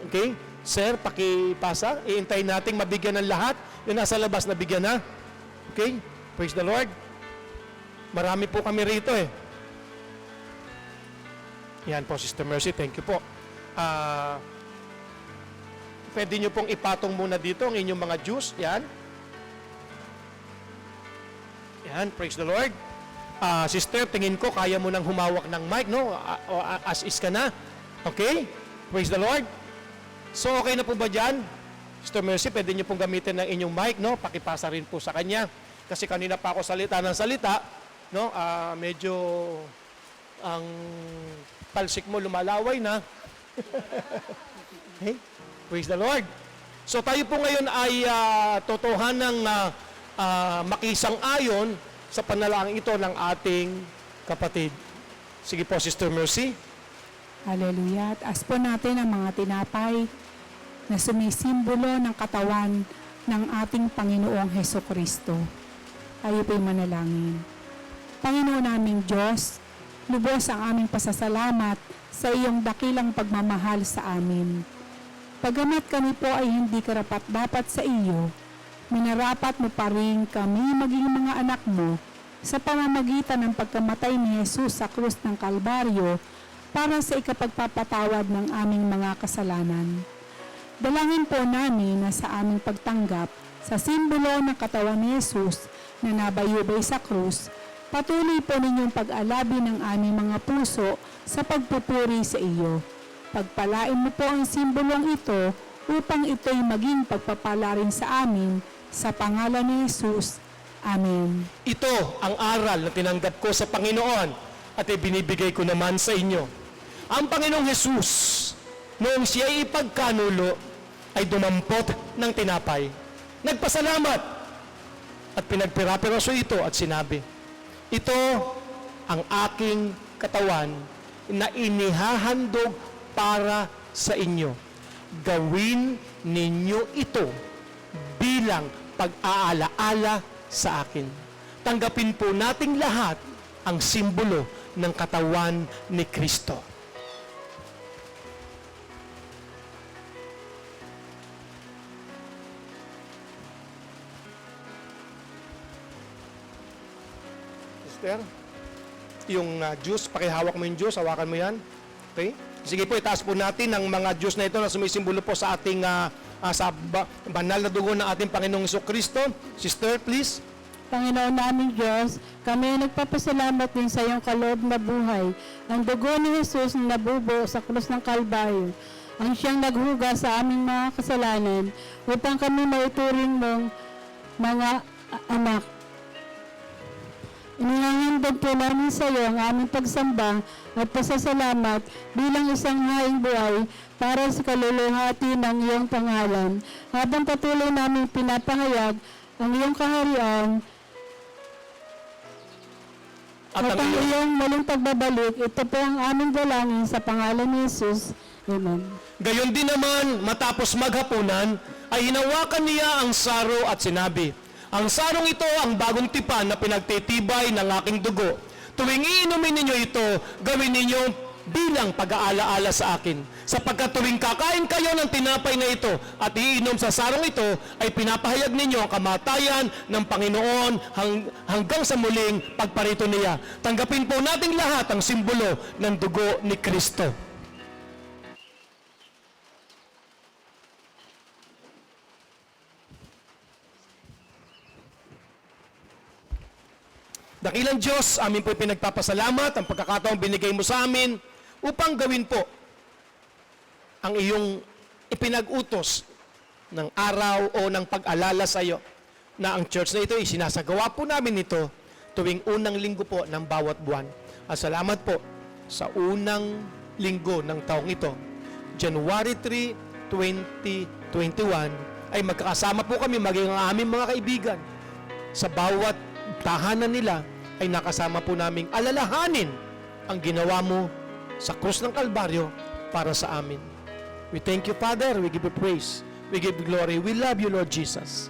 Okay? Sir, pakipasa. Iintayin nating mabigyan ng lahat. Yung nasa labas, nabigyan na. Okay? Praise the Lord. Marami po kami rito eh. Yan po, Sister Mercy. Thank you po. Pwede nyo pong ipatong muna dito ang inyong mga juice. Yan. Yan. Praise the Lord. Sister, tingin ko, kaya mo nang humawak ng mic, no? As is ka na. Okay? Praise the Lord. So, okay na po ba dyan? Sister Mercy, pwede nyo pong gamitin ng inyong mic, no? Pakipasa rin po sa kanya. Kasi kanina pa ako salita ng salita, no? Medyo ang talsik mo lumalaway na. Okay? Praise the Lord. So, tayo po ngayon ay totohanang makisang-ayon sa panalangin ito ng ating kapatid. Sige po, Sister Mercy. Hallelujah. Taas po natin ang mga tinapay na sumisimbolo ng katawan ng ating Panginoong Hesukristo. Tayo po'y manalangin. Panginoon naming Diyos, lubos ang aming pasasalamat sa iyong dakilang pagmamahal sa amin. Pagamat kami po ay hindi karapat-dapat sa iyo, minarapat mo pa rin kami maging mga anak mo sa pamamagitan ng pagkamatay ni Jesus sa krus ng Kalbaryo para sa ikapagpapatawad ng aming mga kasalanan. Dalangin po namin na sa aming pagtanggap sa simbolo ng katawan ni Jesus na nabayubay sa krus, patuloy po ninyong pag-alabi ng aming mga puso sa pagpupuri sa iyo. Pagpalain mo po ang simbolong ito upang ito'y maging pagpapala rin sa amin sa pangalan ni Jesus. Amen. Ito ang aral na tinanggap ko sa Panginoon at ibinibigay ko naman sa inyo. Ang Panginoong Jesus, noong siya'y ipagkanulo, ay dumampot ng tinapay. Nagpasalamat at pinagpira-piraso ito at sinabi, ito ang aking katawan na inihahandog para sa inyo. Gawin ninyo ito bilang pag-aalaala sa akin. Tanggapin po nating lahat ang simbolo ng katawan ni Kristo. Sister, yung juice, pakihawak mo yung juice, hawakan mo yan. Okay? Sige po, itaas po natin ang mga juice na ito na sumisimbolo po sa ating banal na dugo ng ating Panginoong Jesucristo. Sister, please. Panginoon naming Diyos, kami ay nagpapasalamat din sa iyong kaloob na buhay. Ang dugo ni Jesus na nabubo sa krus ng Kalbaryo, ang siyang naghuga sa aming mga kasalanan, upang kami maituring mong mga anak. Inihahandog po namin sa iyo ang aming pagsamba at pasasalamat bilang isang haing buhay para sa kaluluhati ng iyong pangalan. Habang patuloy namin pinapahayag ang iyong kaharian at ang iyong muling pagbabalik, ito po ang aming dalangin sa pangalan ni Jesus. Amen. Gayon din naman, matapos maghapunan, ay hinawakan niya ang saro at sinabi, ang sarong ito ang bagong tipan na pinagtitibay ng aking dugo. Tuwing iinumin ninyo ito, gawin ninyo bilang pag-aalaala sa akin. Sapagkat tuwing kakain kayo ng tinapay na ito at iinom sa sarong ito, ay pinapahayag ninyo ang kamatayan ng Panginoon hanggang sa muling pagparito niya. Tanggapin po nating lahat ang simbolo ng dugo ni Kristo. Dakilang Diyos, amin po'y pinagpapasalamat ang pagkakataong binigay mo sa amin upang gawin po ang iyong ipinag-utos ng araw o ng pag-alala sa iyo na ang church na ito ay sinasagawa po namin ito tuwing unang linggo po ng bawat buwan. At salamat po sa unang linggo ng taong ito, January 3, 2021, ay magkakasama po kami maging ang aming mga kaibigan. Sa bawat tahanan nila ay nakasama po naming alalahanin ang ginawa mo sa krus ng Kalbaryo para sa amin. We thank you, Father. We give you praise. We give you glory. We love you, Lord Jesus.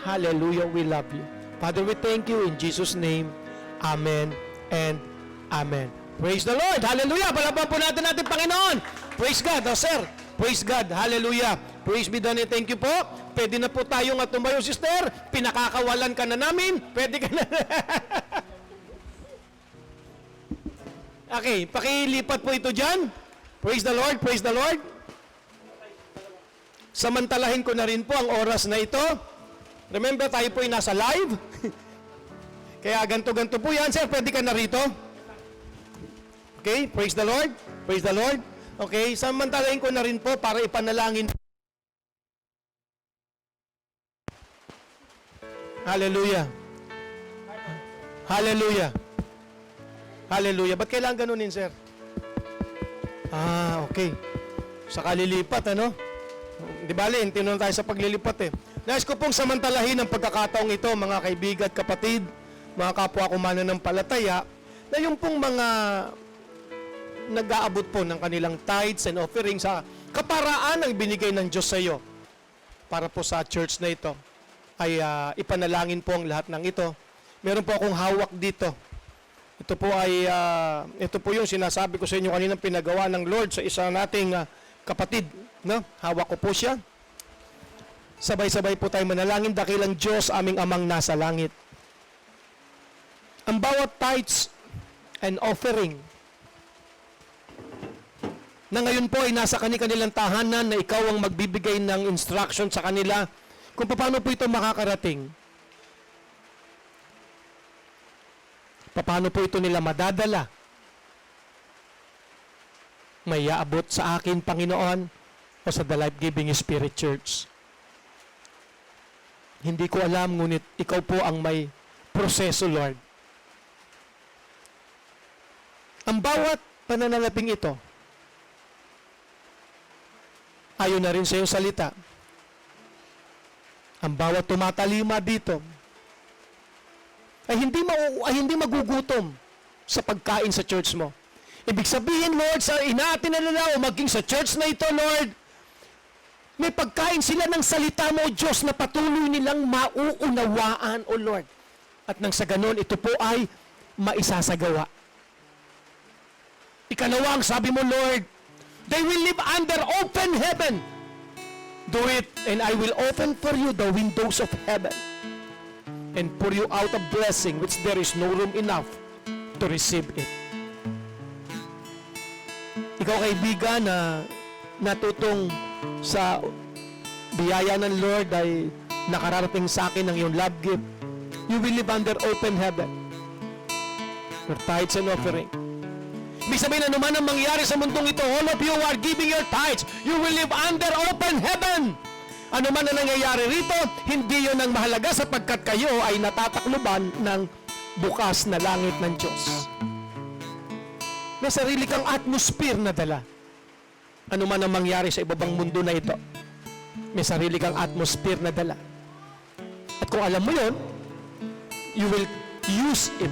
Hallelujah, we love you. Father, we thank you in Jesus' name. Amen and amen. Praise the Lord. Hallelujah. Palaban po natin Panginoon. Praise God. Oh, sir. Praise God. Hallelujah. Praise be the name. Thank you po. Pwede na po tayong tumayo, sister. Pinakakawalan ka na namin. Pwede ka na. Okay, pakilipat po ito dyan. Praise the Lord. Praise the Lord. Samantalahin ko na rin po ang oras na ito. Remember, tayo po ay nasa live. Kaya ganto-ganto po yan. Sir, pwede ka na rito. Okay, praise the Lord. Praise the Lord. Okay, samantalahin ko na rin po para ipanalangin. Hallelujah. Hallelujah. Hallelujah. Ba't kailangan ganunin, sir? Okay. Sa kalilipat, ano? Di bali, tinunod tayo sa paglilipat eh. Nais ko pong samantalahin ang pagkakataong ito, mga kaibigan at kapatid, mga kapwa ko mananampalataya, na yung pong mga nag-aabot po ng kanilang tithes and offerings sa kaparaan ang binigay ng Diyos sa iyo para po sa church na ito ay ipanalangin po ang lahat ng ito. Meron po akong hawak dito. Ito po yung sinasabi ko sa inyo kaninang pinagawa ng Lord sa isa nating kapatid. No? Hawak ko po siya. Sabay-sabay po tayo manalangin. Dakilang Diyos, aming amang nasa langit. Ang bawat tithes and offering na ngayon po ay nasa kanilang tahanan na ikaw ang magbibigay ng instruction sa kanila kung paano po ito makakarating. Paano po ito nila madadala? May aabot sa akin, Panginoon, o sa The Life Giving Spirit Church. Hindi ko alam, ngunit ikaw po ang may proseso, Lord. Ang bawat pananalaping ito, ayon na rin sa iyong salita. Ang bawat tumatalima dito, ay hindi magugutom sa pagkain sa church mo. Ibig sabihin, Lord, sa inatin na nila o maging sa church na ito, Lord, may pagkain sila ng salita mo, O Diyos, na patuloy nilang mauunawaan, O Lord. At nang sa ganon, ito po ay maisasagawa. Ikalawa, ang sabi mo, Lord, they will live under open heaven. Do it, and I will open for you the windows of heaven and pour you out a blessing which there is no room enough to receive it. Ikaw, kaibigan, na natutong sa biyaya ng Lord ay nakararating sa akin ng iyong love gift, you will live under open heaven. Your tithes and offering. Ibig sabihin, ano man ang mangyari sa mundong ito, all of you who are giving your tithes, you will live under open heaven. Ano man ang nangyayari rito, hindi yun ang mahalaga sapagkat kayo ay natatakluban ng bukas na langit ng Diyos. May sarili kang atmosphere na dala. Ano man ang mangyari sa ibabang mundo na ito, may sarili kang atmosphere na dala. At kung alam mo yun, you will use it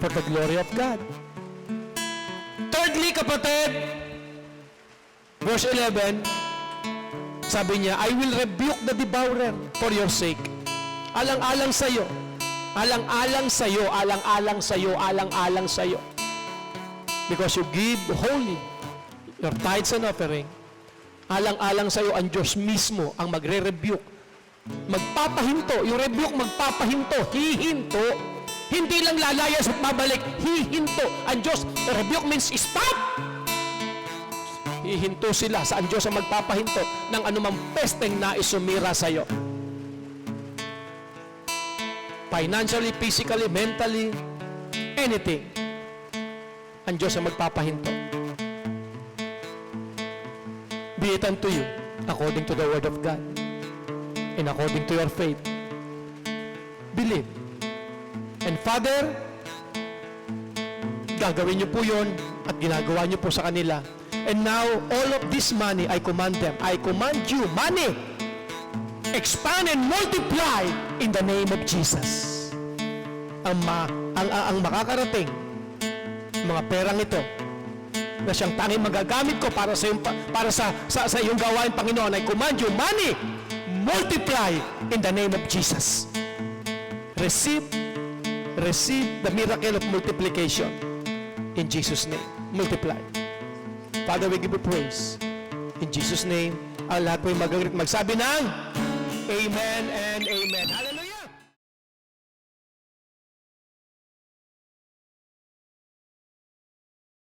for the glory of God. Thirdly, kapatid, verse 11, sabi niya, I will rebuke the devourer for your sake. Alang-alang sa'yo. Alang-alang sa'yo, alang-alang sa'yo, alang-alang sa'yo. Because you give holy your tithes and offering, alang-alang sa'yo ang Diyos mismo ang magre-rebuke. Magpapahinto. Yung rebuke, magpapahinto. Hihinto. Hindi lang lalayas at babalik. Hihinto. Ang Diyos, rebuke means stop! Hihinto sila sa ang Diyos ang magpapahinto ng anumang pesteng na isumira sa'yo. Financially, physically, mentally, anything. Ang Diyos ang magpapahinto. Be it unto you according to the word of God and according to your faith. Believe. And Father, gagawin niyo po yun at ginagawa niyo po sa kanila. And now, all of this money, I command them. I command you, money, expand and multiply in the name of Jesus. Ang makakarating, mga perang ito, na siyang tanging magagamit ko para sa iyong gawain, Panginoon, I command you, money, multiply in the name of Jesus. Receive the miracle of multiplication in Jesus' name. Multiply. Father, we give you praise. In Jesus' name, ang lahat po yung magsabi ng Amen and Amen. Hallelujah.